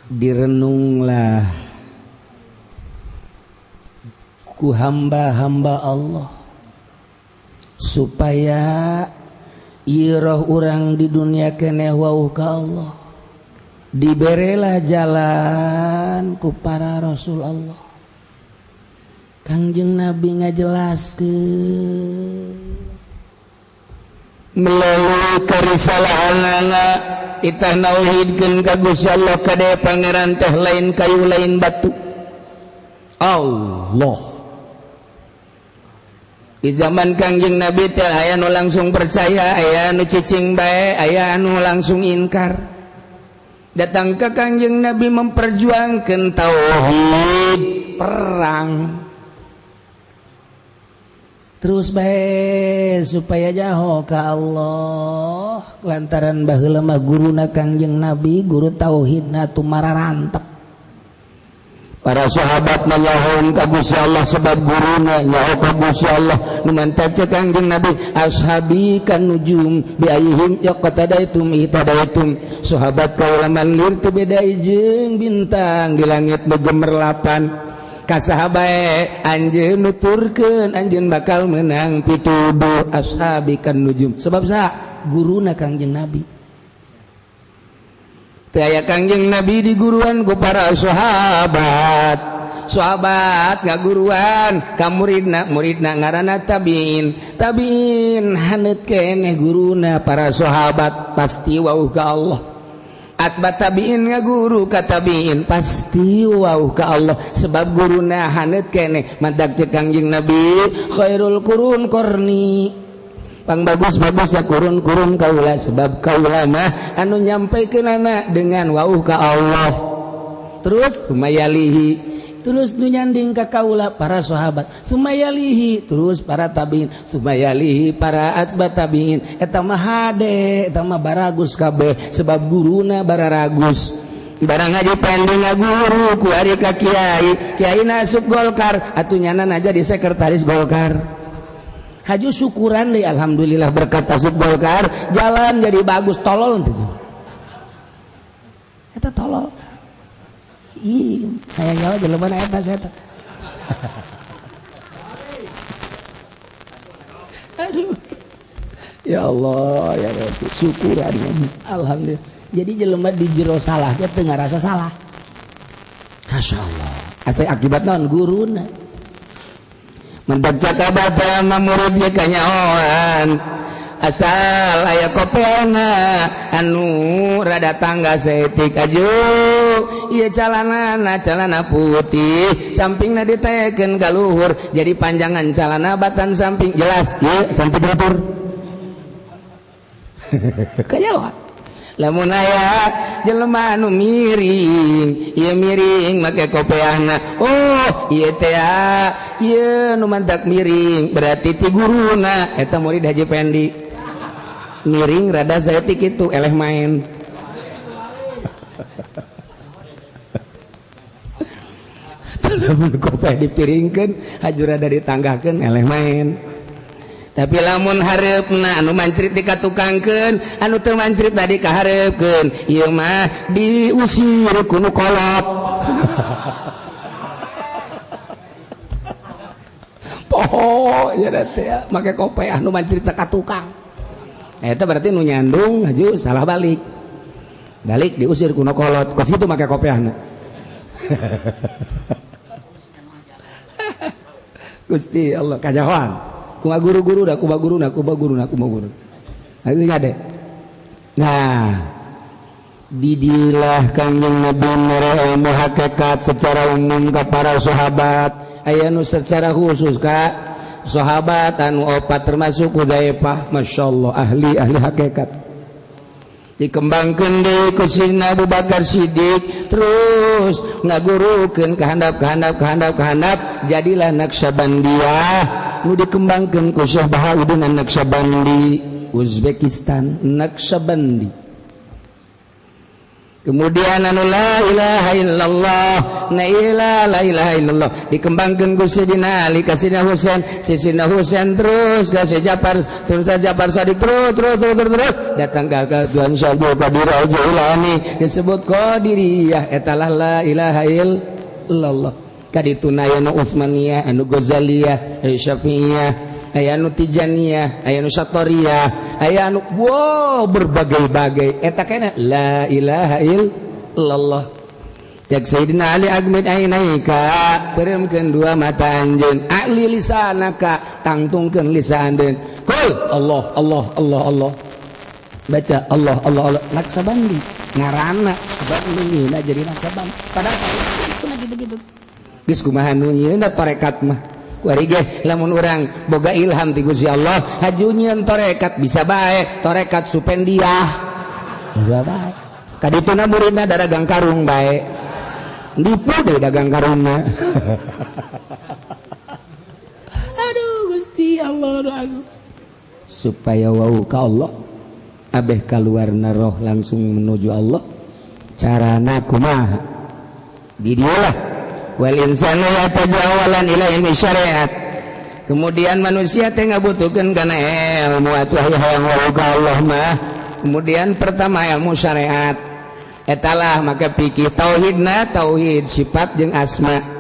Direnunglah ku hamba-hamba Allah supaya iroh urang di dunia keneh wauh ka Allah, diberelah jalan ku para rasul Allah. Kangjeng Nabi ngajelaskeun melalui kerisalahanana kita nauhidkeun ka Gusti Allah kade pangeran teh lain kayu lain batu. Allah di zaman Kangjeng Nabi teh aya nu langsung percaya, aya nu cicing bae, aya anu langsung inkar. Datang ke Kangjeng Nabi memperjuangkan tauhid, perang terus bae supaya jauh ka Allah. Lantaran baheula mah guruna Kangjeng Nabi guru tauhidna tu mararantep. para sahabat nyahoan ka Gusti Allah sebab guruna nyaho ka Gusti Allah nu mantap cek Kangjeng Nabi ashabi kan nujum bi ayyihim yaqtadaitum itadaitum sahabat kaula manlir teu beda jeung bintang di langit nu gemerlapan ka sahabae anjeun nuturkeun anjeun bakal menang pituduh ashabi kan nujum sebab saha guruna Kangjeng Nabi aya Kangjeng Nabi di guruan ku para sahabat ngaguruan ka muridna ngaranna tabiin haneut keneh guruna para sahabat pasti wauh ka Allah atba tabiin ngaguru ka tabiin pasti wauh ka Allah sebab guruna haneut keneh mantak cek Kangjeng Nabi khairul qurun qarni pang bagus-bagus ya kurun-kurun kaula sebab kaula mah anu nyampaikeunana dengan wauh ka Allah terus sumayalihi terus nu nyanding ka kaula para sahabat sumayalihi terus para tabiin sumayalihi para atba tabiin eta mah hade eta mah baragus kabeh sebab guruna bararagus barang ngaji pending ngaguru ku ari ka kiai nasub Golkar atunyana aja di sekretaris Golkar haju syukuran deh alhamdulillah berkat tasuk Golkar jalan jadi bagus tolol ente eta tolol ih kayak nyawa jelema eta saya aduh ya Allah ya Rabbi syukuran alhamdulillah jadi jelema di jero salah dia teu ngarasa salah masyaallah eta akibat naon guruna mendaca kabata muridnya kanyaoan asal aya kopeana anu rada tangga setik aju ieu calana putih sampingna ditekeun ka luhur jadi panjangan calana batan samping jelas ieu samping batur kanyaoan lamun aya jelema anu miring ieu miring make kopeahna oh ieu teh ieu nu mantak miring berarti ti guruna eta murid Haji Pendi miring rada saeutik kitu eleh main lamun kopeah dipiringkeun haju rada ditanggakeun eleh main tapi lamun hareupna anu mancrit dikatukangkeun anu teu mancrit tadi kahareupkeun ieu mah diusir ku nu kolot poho ya teh make kopeah anu mancrit ka tukang eta berarti nu nyandung haju salah balik diusir ku nu kolot kos kitu make kopeahna Gusti Allah kajahoan kuma guru-guru dah kuma guru nah itu ngade nah didilah Kangjeng Nabi mere ilmu hakikat secara umum ka para sahabat aya nu secara khusus ka sahabat anu opat termasuk Hudzaifah masyaallah ahli hakikat dikembangkeun deui ku Sayyidina Abu Bakar Siddiq terus ngagurukeun ka handap jadilah Naqsabandiyah nu dikembangkeun ku Syekh Bahauddin Naqsabandi Uzbekistan Naqsabandi kemudian anu la ilaha illallah la ilaha illallah dikembangkeun ku Sayyidina Ali ka Sayyidina Husain terus ka Ja'far terus Ja'far Shadiq terus datang ka Tuhan Syabul Qadir Al-Jailani disebut Qadiriyah etalah la ilaha illallah kaditu anu Utsmaniyah anu Ghazaliyah anu Syafi'iyah aya anu Tijaniyah aya anu Syatoriyah aya anu berbagai-bagai eta kana la ilaha illallah jak Sayyidina Ali agmid ainaika pereumkeun dua mata anjeun ali lisanaka tangtungkeun lisan anjeun qul Allah baca Allah Naqsabandi ngaranna sebab nyeuna jadi Naqsabandi padahal itu gitu geus kumaha nu nyieunna tarekat mah kuari ge lamun urang boga ilham ti Gusti Allah haju nyieun tarekat bisa bae tarekat Supendiah bisa bae kadituna muridna dagang karung bae nipu deui dagang karungna aduh Gusti Allah ragu supaya wau ka Allah abeh kaluarna roh langsung menuju Allah carana kumaha di dieulah wal insanu yatajawalan ila ilmi syariat. Kemudian manusia teh ngabutuhkeun kana ilmu atuh hayang ka Allah mah. Kemudian pertama ilmu syariat. Etalah maka pikir tauhidna tauhid sifat jeung asma.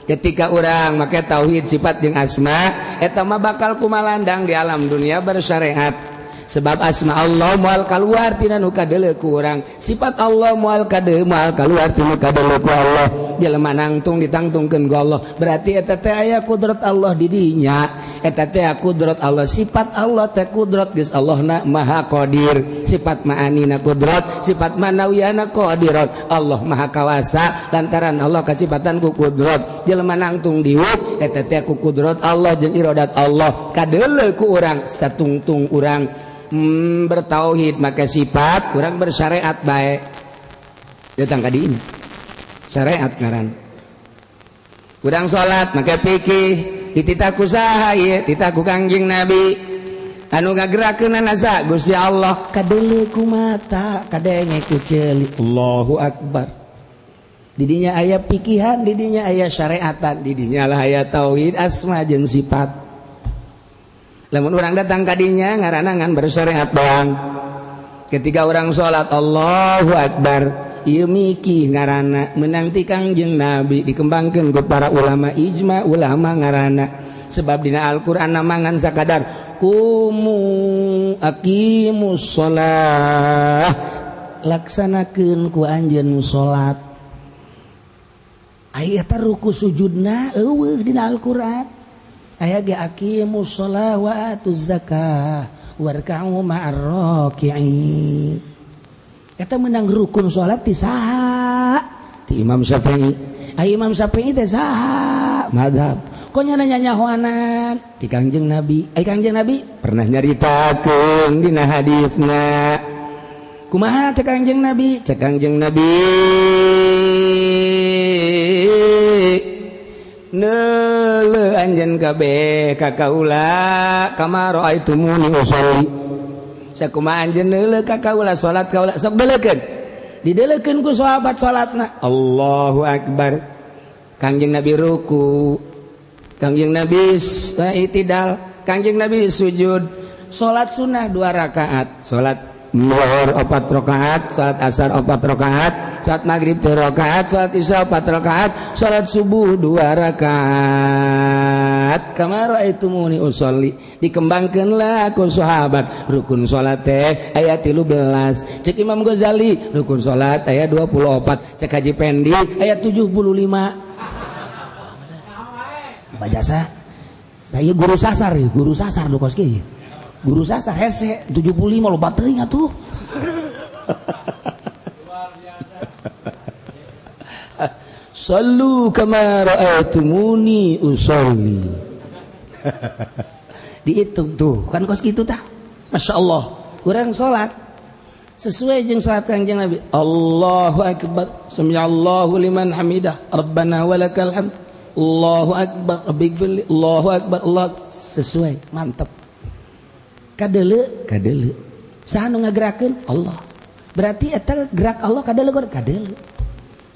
Ketika orang make tauhid sifat jeung asma, eta mah bakal kumalandang di alam dunia bersyariat. Sebab asma Allah moal kaluar tina nu kadeuleu ku urang, sifat Allah moal kaluar tina kadeuleu ku Allah. Jelema nangtung ditangtungkeun ku Allah, berarti eta teh aya kudrat Allah di dinya. Eta teh kudrat Allah, sifat Allah teh kudrat geus Allahna Maha Qadir. Sifat ma'anina kudrat, sifat manawiyana qadirat. Allah Maha Kawasa lantaran Allah kasifatan ku kudrat. Jelema nangtung diuk eta teh ku kudrat Allah jeung iradat Allah kadeuleu ku urang satungtung urang bertauhid maka sifat kurang bersyariat baik datang ka dieu syariat ngaran kurang salat maka pikir dititaku saha ieu titaku Kangjeng Nabi anu ngagerakeun nasa Gusti Allah kadeuleu ku mata kadenge ku ceuli Allahu akbar didinya aya pikihan didinya aya syariatan didinya lah aya tauhid asma jeung sifat. Lamun orang datang kadinya ngaranangan bersyariat doang. Ketika orang sholat Allahu Akbar, ieu miki ngaranna menanti Kangjeng Nabi dikembangkeun ku para ulama ijma ulama ngaranna. Sebab dina Al-Qur'an namangan sakadar kumu aqimus shalah laksanakeun ku anjeun salat. Aya eta ruku sujudna eueuh dina Al-Qur'an. Aya ge aqimus shalah wa atuz zakah warka'u ma'ar raki'in. Eta meunang rukun salat ti saha? Ti Imam Syafi'i. Ai Imam Syafi'i teh saha? Mazhab. Kok nyanyahoanan ti Kangjeng Nabi. Ai Kangjeng Nabi pernah nyaritakeun dina hadisna. Kumaha cek Kangjeng Nabi? Cek Kangjeng Nabi neule anjeun kabeh ka kaula kama raaitumuni usolli sakumaha anjeun neule ka kaula salat kaula sok deuleukeun dideuleukeun ku sahabat salatna Allahu Akbar Kangjeng Nabi ruku Kangjeng Nabi i'tidal Kangjeng Nabi sujud salat sunnah 2 rakaat salat Zuhur 4 rakaat, salat asar 4 rakaat, salat maghrib 3 rakaat, salat isya 4 rakaat, salat subuh 2 rakaat. Kama raaitumuni usolli. Dikembangkeunlah ku sahabat rukun salat teh aya 13. Cek Imam Ghazali rukun salat aya 24. Cek Haji Pendi aya 75. Bajasa. Tah ieu guru sasar nu kos kieu. Guru sasar hese 75 lo teuing atuh. Sallu kama raaitumuni usolli. Dihitung tuh kan kos kitu tah. Masyaallah urang salat sesuai jeung salat Kangjeng Nabi. Allahu akbar samiallahu liman hamidah rabbana walakal hamd. Allahu akbar rabbikfirli. Allahu akbar Allah sesuai mantap. Kadeuleu saha nu ngagerakeun Allah berarti eta gerak Allah kadeuleu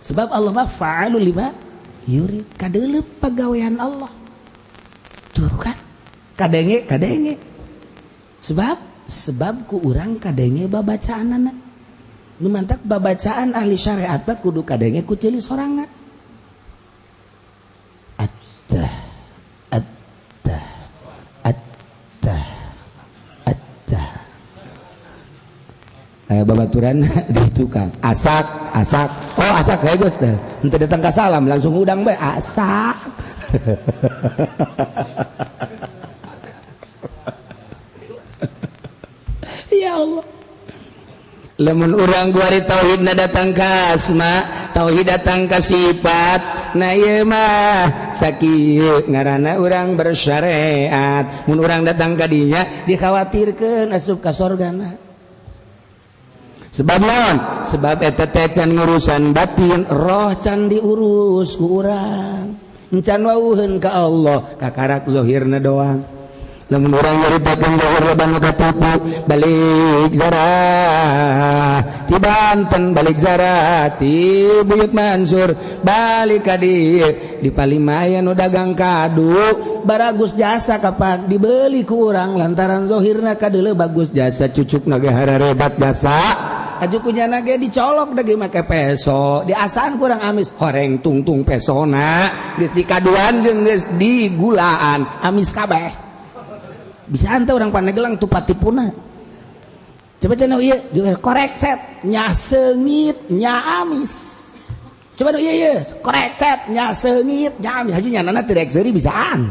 sebab Allah mah fa'alul lima yurid kadeuleu pagawean Allah tuh kan kadenge sebab ku urang kadenge babacaanana nu mantap babacaan ahli syariat mah kudu kadenge ku ceuli sorangan babaturan di tukang asak oh asak ya Gus teh ente datang ka salam langsung udang bae asak ya Allah lamun urang guari tauhidna datang ka asma tauhid datang ka sifat na ieu mah sakieu ngaranna urang bersyariat mun urang datang ka dinya dikhawatirkeun asup ka sorgana. Sebab naon? Sebab eta teh can ngurusan batin, roh can diurus ku urang. Encan wauheun ka Allah, ka karak zahirna doang. lamun urang nyaritakeun zohir loba nu katipu balik zarah ti Banten balik zarah ti Buyut Mansur balik ka dieu di Palimaya nu dagang kadu baragus jasa kapan dibeli ku urang lantaran zohirna kadeuleu bagus jasa cucukna ge hararebat jasa ajukunya ge dicolok da ge make peso diasaan kurang amis horeng tungtung pesona geus dikaduan jeung geus digulaan amis kabeh bisa anta orang Pandeglang tupat tipuna coba cenah ieu korek set nya seungit nya amis coba nu ieu korek set nya seungit nya amis haju nyanana teu rek seuri bisaan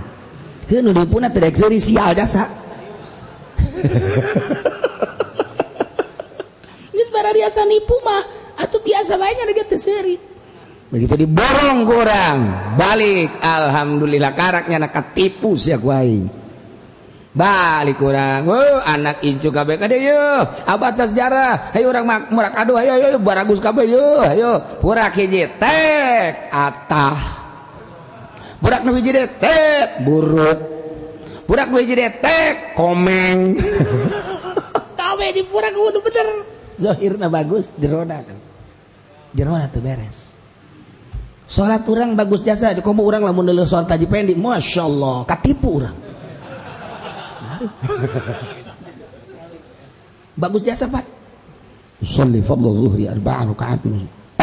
heuh nu dipuna teu rek seuri sial jasa geus barariasa nipu mah atuh biasa bae nya teu seuri begitu diborong ku urang balik alhamdulillah karaknya na katipu sia ku aing balik kurang anak incu kabeh kade yeuh abatas jarah hayu urang murak aduh hayu baragus kabeh yeuh hayu purak hiji tek atah burak nu hiji tek buruk burak nu hiji tek komeng kabeh di purak kudu bener zahirna bagus jerona teu beres salat urang bagus jasa di komo urang lamun deuleu salat taji pendi masyaallah katipu urang bagus jasa Pak sholli fardhu zuhri arba'a rakaat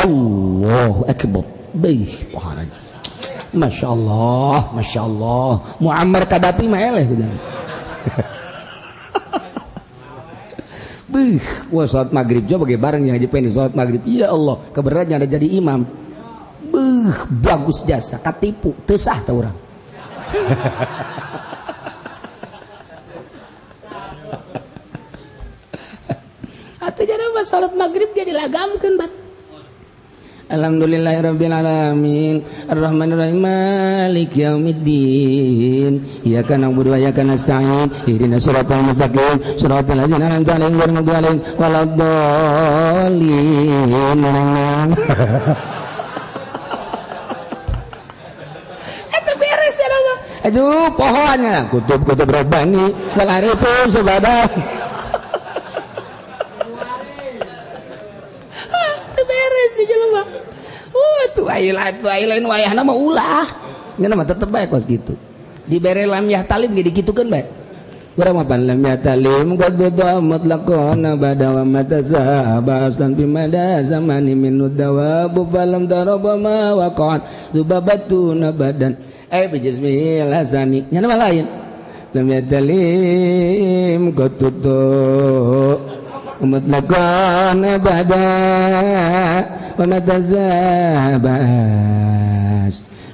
Allahu akbar baih paharanya masyaallah Muammar Kadapi mah eleh beuh wah salat maghrib coba ge bareng yang haji pendi salat maghrib ya Allah keberatnya ada jadi imam beuh bagus jasa katipu teu sah tah urang atau jadi pas salat maghrib dia dilagamkeun bat alhamdulillahirabbil alamin arrahmanir rahim maliki yaumiddin iyyaka na'budu wa iyyaka nasta'in ihdinas siratal mustaqim siratal ladzina an'amta 'alaihim ghairil maghdubi 'alaihim waladdallin eta beres ya Allah aduh pohonnya kutub rabbani wal arifun subhana tuh lain wayahna mah ulah ngeuna mah tetep bae kos gitu dibere lam yah talim ge dikitukeun bae urang mah lam yah talim qad mutlaqana bada wa matasabasan bi mada zamani minud dawab falam daraba ma waqan zubabatuna badan bijismil hasani nya mah lain lam yah talim qad mutlaqana bada wa matazabas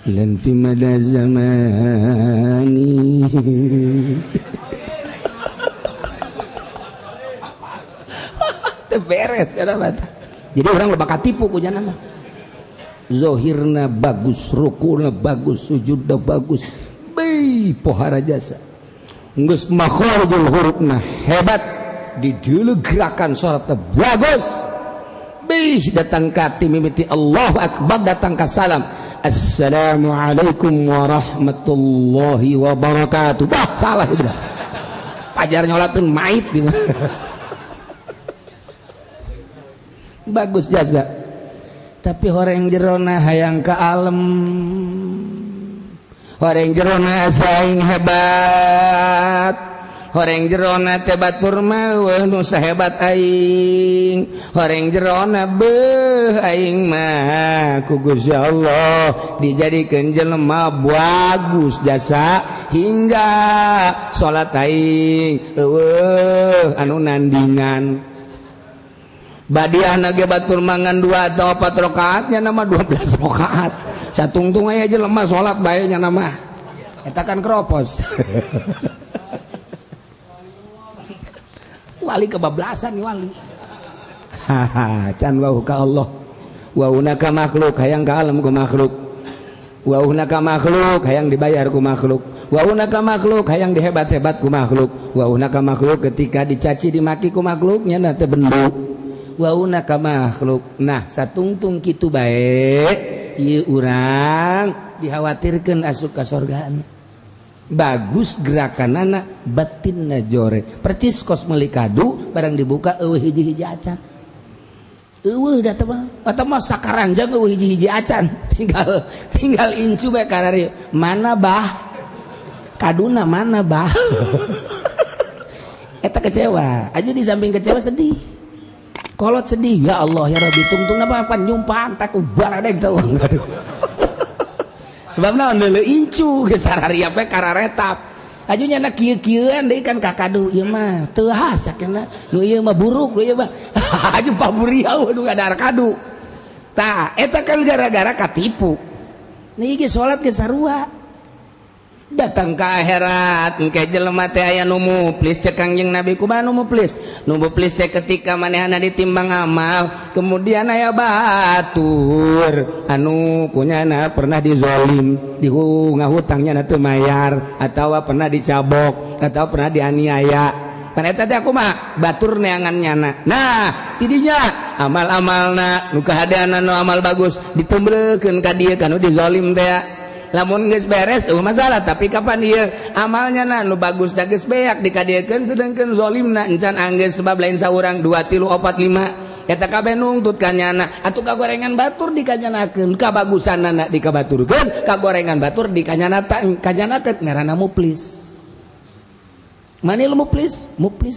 lan fi mada zamani beres ya mata jadi orang lebah katipu ku jana mah zahirna bagus rukuna bagus sujudna bagus beuh pohara jasa geus makharijul hurufna hebat di dulu gerakan salatna bagus datang ka mimiti Allahu akbar datang ka salam assalamualaikum warahmatullahi wabarakatuh bah salah itu dah pajar nyolatin mait di bagus jasa tapi horeng jerona hayang ka alam horeng jerona saing hebat horeng jerona teh batur mah nu sahebat aing horeng jerona beuh aing mah ku Gusti Allah dijadikeun jelema bagus jasa hingga salat aing eueuh anu nandingan badiahna ge batur mangan 2 atau 4 rakaat nya nama 12 rakaat satungtung aya jelema salat bae nya nama eta kan kropos wali kebablasan nih wali can wau ka Allah wauna ka makhluk hayang ka alam ku makhluk wauna ka makhluk hayang dibayar ku makhluk wauna ka makhluk hayang dihebat-hebat ku makhluk wauna ka makhluk ketika dicaci dimaki ku makhluknya na teh bendu wauna ka makhluk nah satungtung kitu bae ieu urang dikhawatirkeun asup ka sorgaan bagus gerakan anak batin jore percis kos meuli kadu barang dibuka eueuh hiji-hiji acan eueuh da teh eta mah sakaranjang eueuh hiji-hiji acan tinggal incu bae karari mana bah kaduna mana bah eta kecewa aja di samping kecewa sedih kolot sedih ya Allah ya Rabbi tungtung apa nyumpaan tak baladeg teh sebab naon deuleu incu geus sarariap we kararetap ajunya na kieu-kieuan deui kan kakadu ieu mah teu hasak na nu ieu mah buruk nu ieu mah aju paburiau nu ngadar kadu tah eta kan gara-gara katipu nih ge salat ge sarua datang ke akhirat engke jelema teh aya nu muflis cek Kangjeng Nabi kumaha nu muflis teh ketika manehna ditimbang amal kemudian aya batur anu kunyana pernah dizolim ngahutangnya na teu mayar atawa pernah dicabok atawa pernah dianiaya kan eta teh kumaha batur neangannyana nah tidinya amal-amalna nu kahadeanna nu amal bagus ditumbrekeun ka dieu kanu dizolim teh lamun geus beres masalah tapi kapan ieu amalnya na nu bagus da geus beak dikadiekeun sedengkeun zalimna encan anggeus sebab lain saurang 2 3 4 5 eta kabeh nungtut kanyana atuh kagorengan batur dikanyanakeun kabagusanna dikabaturkeun kagorengan batur dikanyanakeun ngaranna muflis manil muflis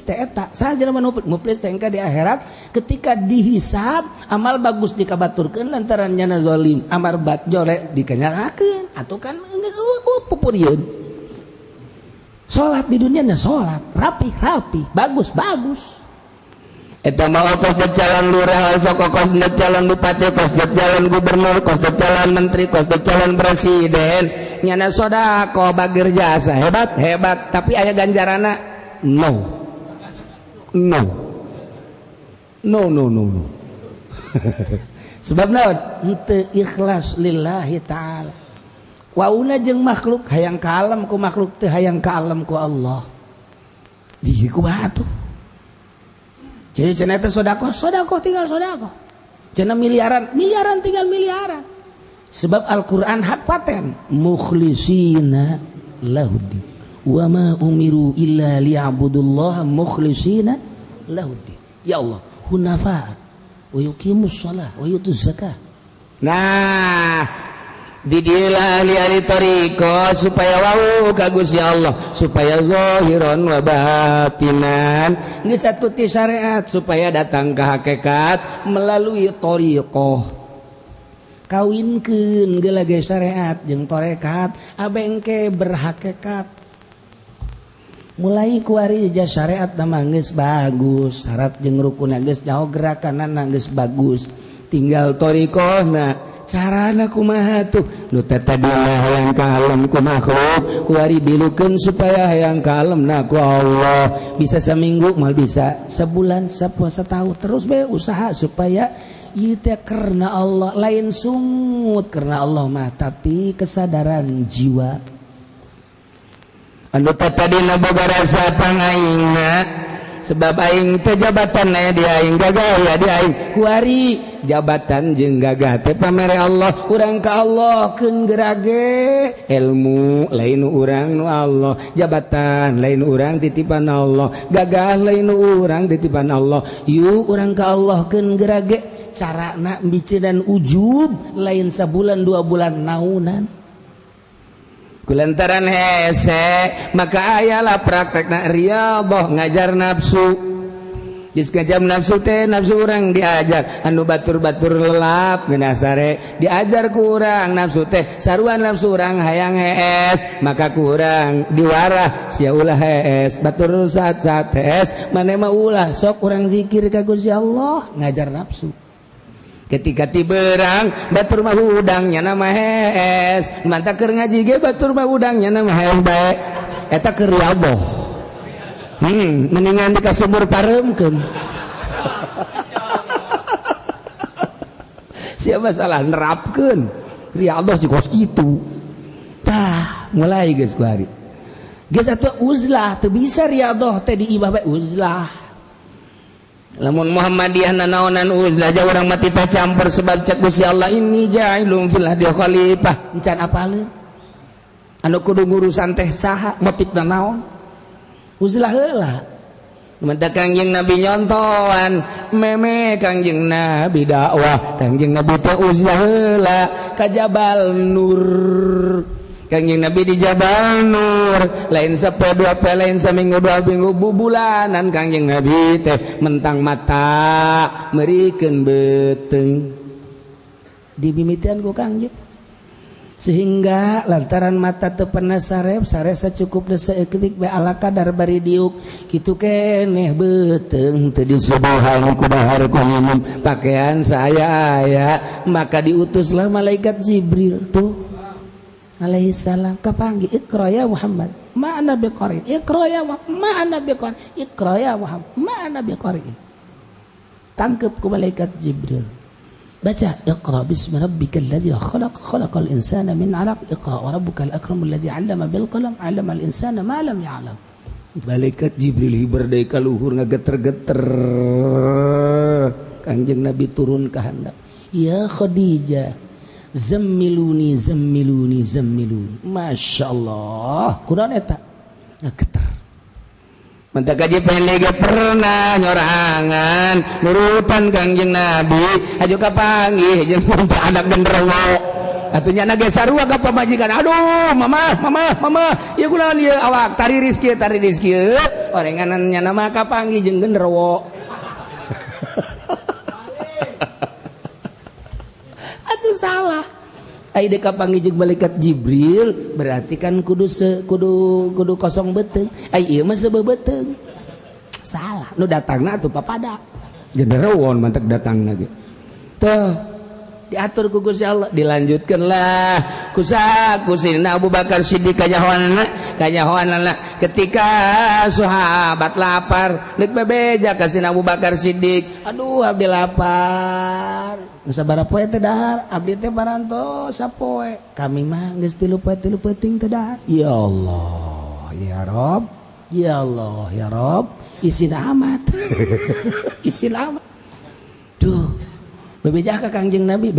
teh eta saha jelema muflis teh engka di akhirat ketika dihisab amal bagus dikabaturkeun lantaran nyana zalim amal bat jole dikanyanakeun atuh kan pupurieun salat di dunia nya salat rapi bagus eta mah kos da calon lurah sok kos da calon bupati kos da calon gubernur kos da calon menteri kos da calon presiden nyana sodako bagir jasa hebat tapi aya ganjarana no sebab naon henteu ikhlas lillahi taala wauna jeung makhluk hayang kalem ku makhluk teu hayang kalem ku Allah di kumaha atuh jadi cenah teh sodako tinggal sodako cenah miliaran tinggal miliaran sebab Al-Quran hak paten mukhlisina lahudi wa ma umiru illa liya'budullaha mukhlisina lahudi ya Allah hunafa wa yuqimus shalah wa yutuz zakah nah didilah ahli tariqah supaya wau ka Gusti Allah supaya zahiran wa batinan geus atuh ti syariat supaya datang ke hakikat melalui tariqah kawinkeun geula ge syariat jeung tarekat abengke berhakikat mulai ku ari ja syariat nama geus bagus syarat jeung rukunna geus nyaho gerakanna geus bagus tinggal tariqahna carana kumaha tuh nu tadi hayang kalem ku makhluk ku ari bilukeun supaya hayang kalemna ku Allah bisa seminggu mal bisa sebulan setahun terus bae usaha supaya ieu teh karena Allah lain sungut karena Allah mah tapi kesadaran jiwa anu tadi na boga rasa pangaingna sebab aing teh jabatan aya di aing gagah ya di aing kuari jabatan jeung gagah teh pamere Allah urang ka Allah keun gerage ilmu lain urang nu Allah jabatan lain urang titipan Allah gagah lain urang titipan Allah yu urang ka Allah keun gerage carana bicinan ujub lain sabulan 2 bulan naunan kulantaran hese maka ayalah praktekna riyadhah ngajar nafsu geus ngajam nafsu teh nafsu urang diajar anu batur-batur lelap geuna sare diajar ku urang nafsu teh sarua nafsu urang hayang hees maka ku urang diwarah sia ulah hees batur saat hees mane mah ulah sok urang zikir ka Gusti Allah ngajar nafsu ketika tiberang batur mah udangnya nama hees mantap keur ngaji ge batur mah udangnya nama hees bae eta keur riyadhah mendingan di kasumur pareumkeun siapa salah nerapkeun riyadhah si kos kitu tah mulai geus ku hari geus atuh uzlah teu bisa riyadhah teh di imah bae uzlah lamun Muhammadiyah nanaonan uzlah ja urang mati teh campur sebab cek Gusti Allah ini ja'ilum fil ardi khalifah encan apaleun anu kudu ngurusan teh saha motifna naon usilah heula menta Kangjeng Nabi nyontoan meme Kangjeng Nabi dakwah Kangjeng Nabi teh usilah heula ka Jabal Nur Kangjeng Nabi di Jabal Nur lain sapoe dua poe lain saminggu dua minggu bubulanan Kangjeng Nabi teh mentang mata merikeun beteung dimimitian ku Kangjeng sehingga lantaran mata teu pernah sarep saresa cukup saeutik bae ala kadar bari diuk kitu keneh beuteung teu disubuhan ku dahar ku minum pakaian saya aya maka diutuslah malaikat Jibril tuh alaihi salam kapanggih Iqra ya Muhammad ma ana biqari Iqra ya ma ana biqari Iqra ya Muhammad ma ana biqari tangkep ku malaikat Jibril baca Iqra bismi rabbikal ladzi khalaq khalaqal insana min 'alaq Iqra wa rabbukal akramul ladzi 'allama bil qalam 'allamal insana ma lam ya'lam malaikat Jibril hiber deui ka luhur ngageter-geter Kangjeng Nabi turun ka handap ya Khadijah zammiluni zammiluni zammiluni masyaallah kunaon eta ngageter menta kaji pendege pernah nyorangan nurutan Kangjeng Nabi aju kapanggih jeung muntah anak genderuwo atunya na ge sarua ka pamajikan aduh mama ieu kunaon ieu awak tari rizki orenganan nya nama kapanggih jeung genderuwo atuh salah ai dek kapanggih jeung malaikat Jibril berarti kan kudu kosong beuteung ai ieu mah sebeubeteung salah nu datangna atuh papada genderuwon mantek datangna ge teu diatur ku Gusti Allah dilanjutkeunlah ku Sayyidina Abu Bakar Siddiq kanyahoanna ketika sahabat lapar deuk bebeja ka Sayyidina Abu Bakar Siddiq aduh abdi lapar sabaraha poe teh dahar abdi teh barantos sapoe kami mah geus 3 poe 3 peuting teh dahar ya Allah ya Rabb ya Allah ya Rabb isin amat isin amat duh bebeja ka Kangjeng Nabi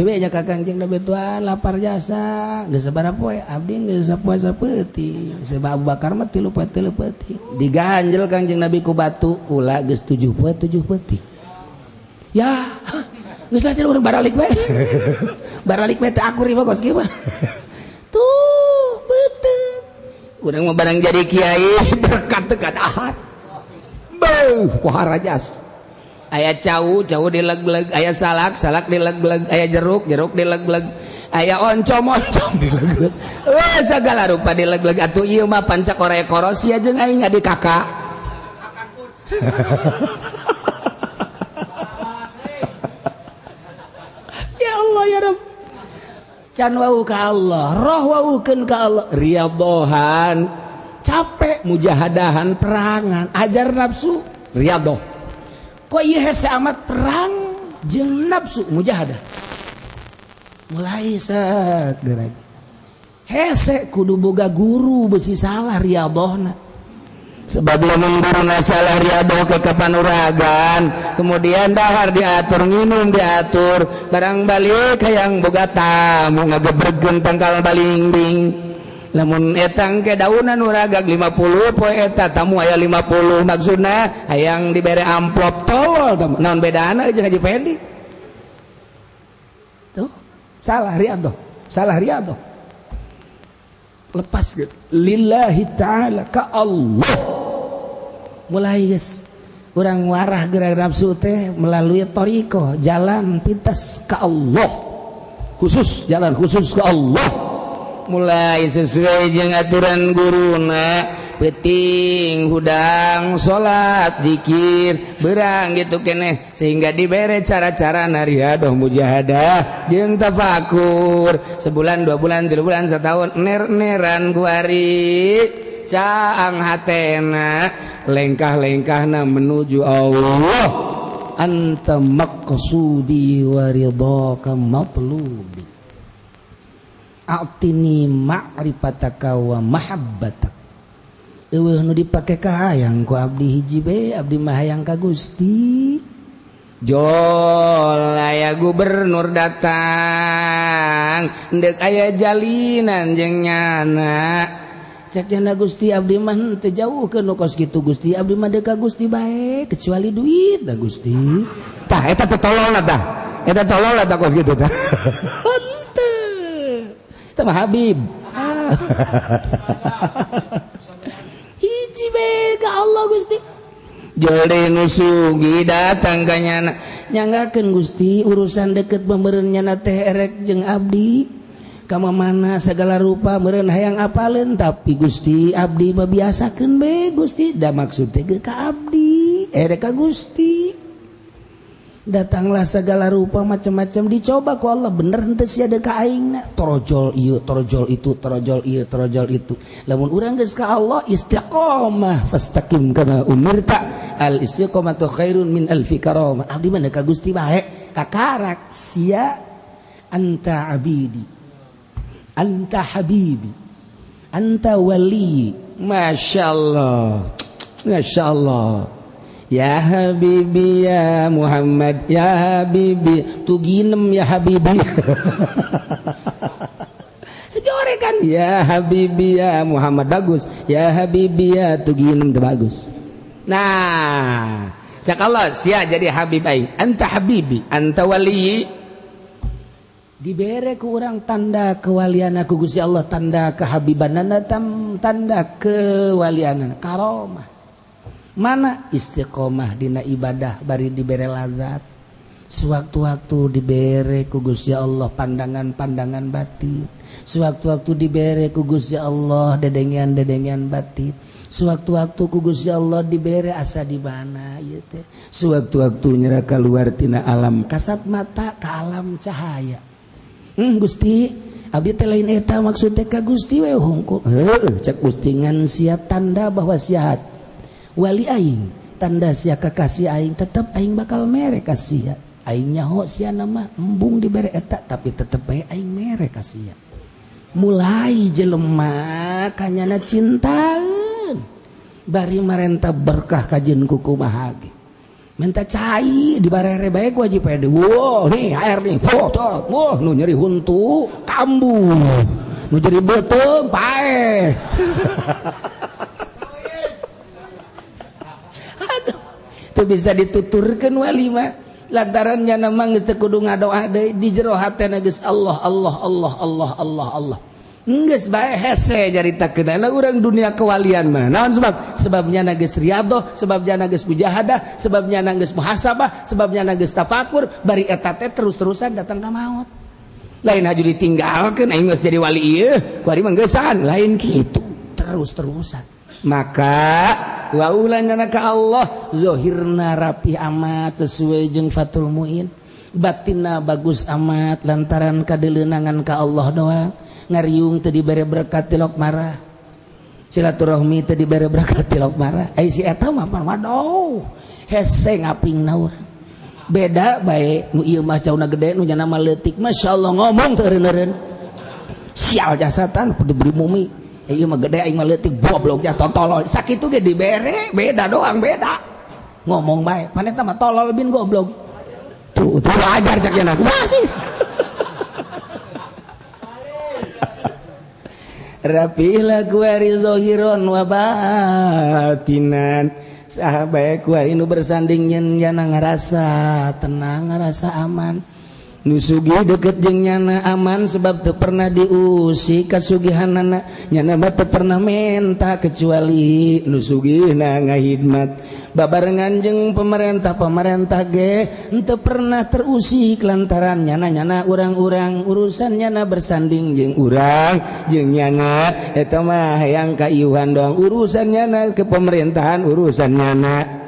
Tuhan lapar jasa geus sabaraha poe abdi geus sapoe sapeuting sabab Abu Bakar mah 3 poe 3 peuting diganjel Kangjeng Nabi ku batu kula geus 7 poe 7 peuting ya geus lajar urang baralik we baralik we teh akur ieu kos kieu mah tuh beuteung urang mah barang jadi kiai berkat teu ahad beuh pohara jas aya cau dileg-leg aya salak dileg-leg aya jeruk dileg-leg aya oncom dileg-leg sagala rupa dileg-leg atuh ieu mah panca Korea korosi jeung aing adik kakak ya Allah ya Rabb can wau ka Allah roh waukeun ka Allah riyadhahan capek mujahadahan perangan ajar nafsu riyadhah kok ieu hese amat perang jeung nafsu mujahadah mulai sageurag hese kudu boga guru besi salah riyadhahna sebab lamun guruna salah riyadhah ke kapanuragan kemudian dahar diatur nginum diatur barang balik hayang boga tamu ngagebregkeun tangkal balingbing lamun etang ke daunan uragag 50 poe eta tamu aya 50 maksudna hayang dibere amplop tolol naon bedana jeung Haji Pendi tuh salah riyadhah lepas gitu lillahi ta'ala ka Allah mulai guys urang warah gerak nafsu teh melalui thariqah jalan pintas ka Allah jalan khusus ka Allah mulai sesuai jeung aturan guruna penting hudang salat zikir berang gitu keneh sehingga dibere cara-cara riyadhah mujahadah jeung tafakur sebulan 2 bulan 3 bulan setahun ner-neran guari caang hatena lengkah-lengkahna menuju Allah anta maqsudi wa ridhaka matlubi a'tini ma'rifataka wa mahabbatak eueuh nu dipake ka hayang ku abdi hiji bae abdi mah hayang ka Gusti jol aya gubernur datang urang ndek aya jalinan jeung nyana cek cenah Gusti abdi mah teu jauh ke nu kos kitu Gusti abdi mah deuk ka Gusti bae kecuali duit da Gusti tah eta teh tololna tah eta tololna tah kos kitu tah henteu tah mah Habib hiji bae ka Allah Gusti jole nu sugi datang ka nyana nyanggakeun Gusti urusan deket pembeureun nyana teh erek jeung abdi kama mana segala rupa meureun hayang apaleun tapi Gusti abdi mah biasakeun be Gusti da maksud teh ka abdi erek ka Gusti datanglah segala rupa macam-macam dicoba ku Allah bener henteu sia deuk ka aingna torojol ieu torojol itu torojol ieu torojol itu lamun urang geus ka Allah istiqomah fastaqim kama umirta al istiqomatu khairun min alfi karamah abdi mah ka Gusti bae kakarak sia anta abidi anta habibi anta wali masyaallah masyaallah ya habibi ya Muhammad ya habibi tuginem ya habibi jore kan ya habibi ya Muhammad bagus ya habibi ya tuginem teh bagus nah sakallah sia jadi habib aing anta habibi anta wali dibere ku urang tanda kewalianna ku Gusti Allah tanda kehabibanana tanda kewalianana karomah mana istiqomah dina ibadah bari dibere lazat sewaktu-waktu dibere ku Gusti Allah pandangan-pandangan batin sewaktu-waktu dibere ku Gusti Allah dedengian-dedengian batin sewaktu-waktu ku Gusti Allah dibere asa di mana ieu teh sewaktu-waktu nyerah keluar tina alam kasat mata ka alam cahaya Gusti abdi teh lain eta maksud teh ka Gusti we hungkul heueuh cek Gusti ngan sia tanda bahwa sia wali aing tanda sia kakasih aing tetep aing bakal mere ka sia aing nyaho sia nama embung dibere eta tapi tetep bae aing mere ka sia mulai jelema kanyana cintaeun bari marenta berkah kajen kukumaha ge minta cai di barere bae ku aji pede wow nih air nih foto wah nu nyeri huntu kambuh nu nyeri beuteung pae aduh teu bisa dituturkeun wali mah lantaran nya mah geus teu kudu ngadoa deui di jero hatena geus Allah Allah Allah Allah Allah Allah geus bae hese jaritakeunana urang dunia kewalian mah naon sebabnya na geus riyadhah sebabnya na geus mujahadah sebabnya na geus muhasabah sebabnya na geus tafakur bari eta teh terus-terusan datang ka maot lain haju ditinggalkeun aing geus jadi wali ieu kuari mah geusan lain kitu terus-terusan maka laulanya ka Allah zahirna rapi amat sesuai jeung Fathul Muin batinna bagus amat lantaran kadeleunangan ka Allah doang ngariung teu dibere berkat tilok marah silaturahmi teu dibere berkat tilok marah ai si eta mah waduh hese ngapingna urang beda bae nu ieu mah cauna gede nu nya mah leutik masyaallah ngomong teu eureun-eureun sial jasatan kudu beri mumi ieu mah gede aing mah leutik goblok jatuh tolol sakitu ge dibere beda doang beda ngomong bae paneta mah tolol bin goblok tuh ajar cak cenah kumaha sih rapilah kuari zohiron wa batinan sahabat kuari nu bersanding nyana ngarasa tenang ngarasa aman nu sugih deket jeung nyana aman sebab teu pernah diusik kasugihanana nyana mah teu pernah menta kecuali nu sugihna ngahidmat babarengan jeung pemerintah ge teu pernah terusik lantaran nyana urang-urang urusan nyana bersanding jeung urang jeung nyana eta mah hayang kaiuhan doang urusan nyana ke pemerintahan urusan nyana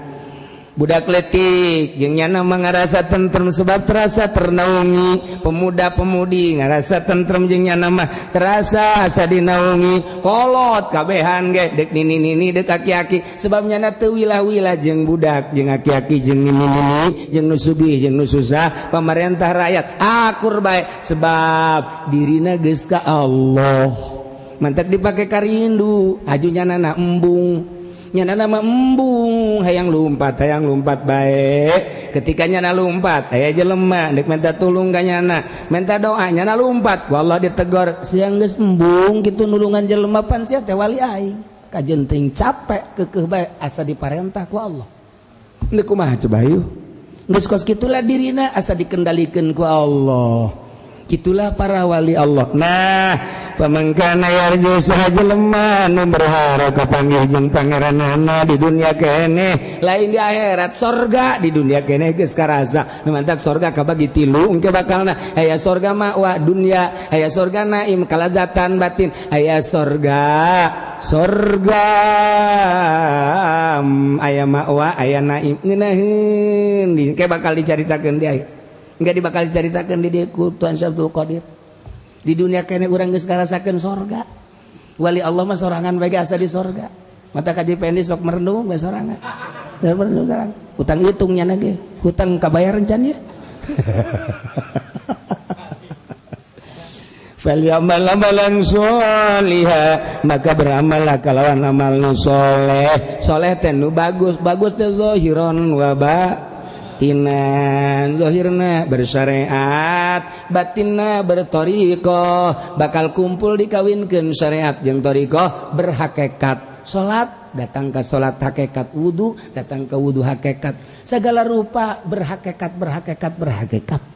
budak letik jeung nyana mah ngarasa tentrem sebab terasa ternaungi pemuda-pemudi ngarasa tentrem jeung nyana mah terasa asa dinaungi kolot kabehan ge dek nini dek aki-aki sebab nyana teu wilah-wilah jeung budak jeung aki-aki jeung nini jeung nu sugih jeung nu susah pemerintah rakyat akur bae sebab dirina geus ka Allah mantep dipake karindu aju nyana embung nyana nama embung hayang lumpat bae ketikanya na lumpat aya jelema dek minta tulung ka nyana minta doanya na lumpat ku Allah ditegor siang geus embung kitu nulungan jelema pan sia teh wali aing kajenting capek keukeuh bae asa diparentah ku Allah teu kumaha coba yeuh geus kos kitulah dirina asa dikendalikeun ku Allah kitulah para wali Allah. Nah pamangkana yarju saha jelema nu berharap kapanggih jeung pangeranana di dunia keneh lain di akhirat sorga di dunia keneh geus karasa nu mantak sorga kabagi tilu engke bakalna aya sorga ma'wa dunya aya sorga naim kalazatan batin aya sorga aya ma'wa aya naim ngeunaheun engke bakal dicaritakeun di akhir enggak dibakal dicaritakeun di dieu ku Tuhan Syabdul Qadir di dunia kene urang geus ngarasakeun sorga wali Allah mah sorangan bae asa di sorga mata kaji pendi sok merenung bae sorangan da merenung sareng utang hitungnya ge hutang kabayar rencan ya falyamal amalan sholiha maka beramallah kalawan amal nu soleh soleh teh nu bagus bagus teh zahiron wa batinan zahirna bersyariat batinna bertorikoh bakal kumpul dikawinkeun syariat jeung torikoh berhakikat salat datang ke salat hakikat wudu datang ke wudu hakikat segala rupa berhakikat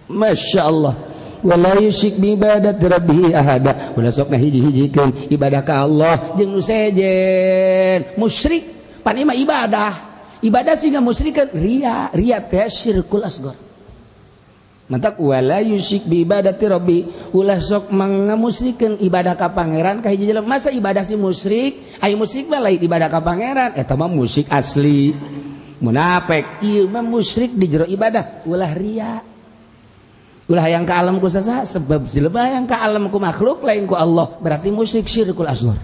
masyaallah wala yusyrik bi ibadati rabbih ahada ulah sok ngahiji-hijikeun ibadah ka Allah jeung nu sejen musyrik pan ieu ibadah sehingga musyrikan ria teh syirkul asghar mantak wala yusyrik bi ibadati rabbi ulah sok mangamusyrikeun ibadah ka pangeran ka hiji jelema masa ibadah si musyrik aya musyrik mah lain ibadah ka pangeran eta mah musyrik asli munafik ieu mah musyrik di jero ibadah ulah ria ulah hayang ka alam ku saha sebab jelema hayang ka alam ku makhluk lain ku Allah berarti musyrik syirkul asghar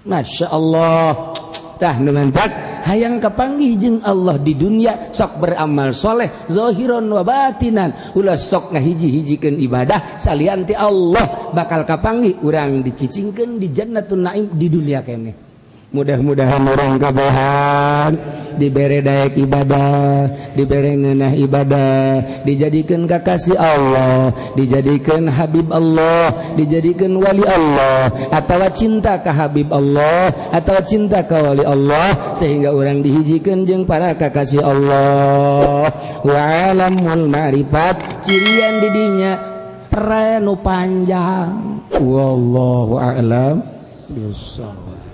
masyaallah tah nu mantak hayang kapanggih jeung Allah di dunia sok beramal soleh zahiron wa batinan ulah sok ngahiji-hijikeun ibadah salian ti Allah bakal kapanggih urang dicicingkeun di jannatun naim di dunia keneh mudah-mudahan orang kabehan dibere daek ibadah dibere ngeunah ibadah dijadikeun kakasih Allah dijadikeun habib Allah dijadikeun wali Allah atawa cinta ka habib Allah atawa cinta ka wali Allah sehingga orang dihijikeun jeung para kakasih Allah wa alamul ma'rifat cirian di dinya peranu panjang wallahu a'lam bissawab.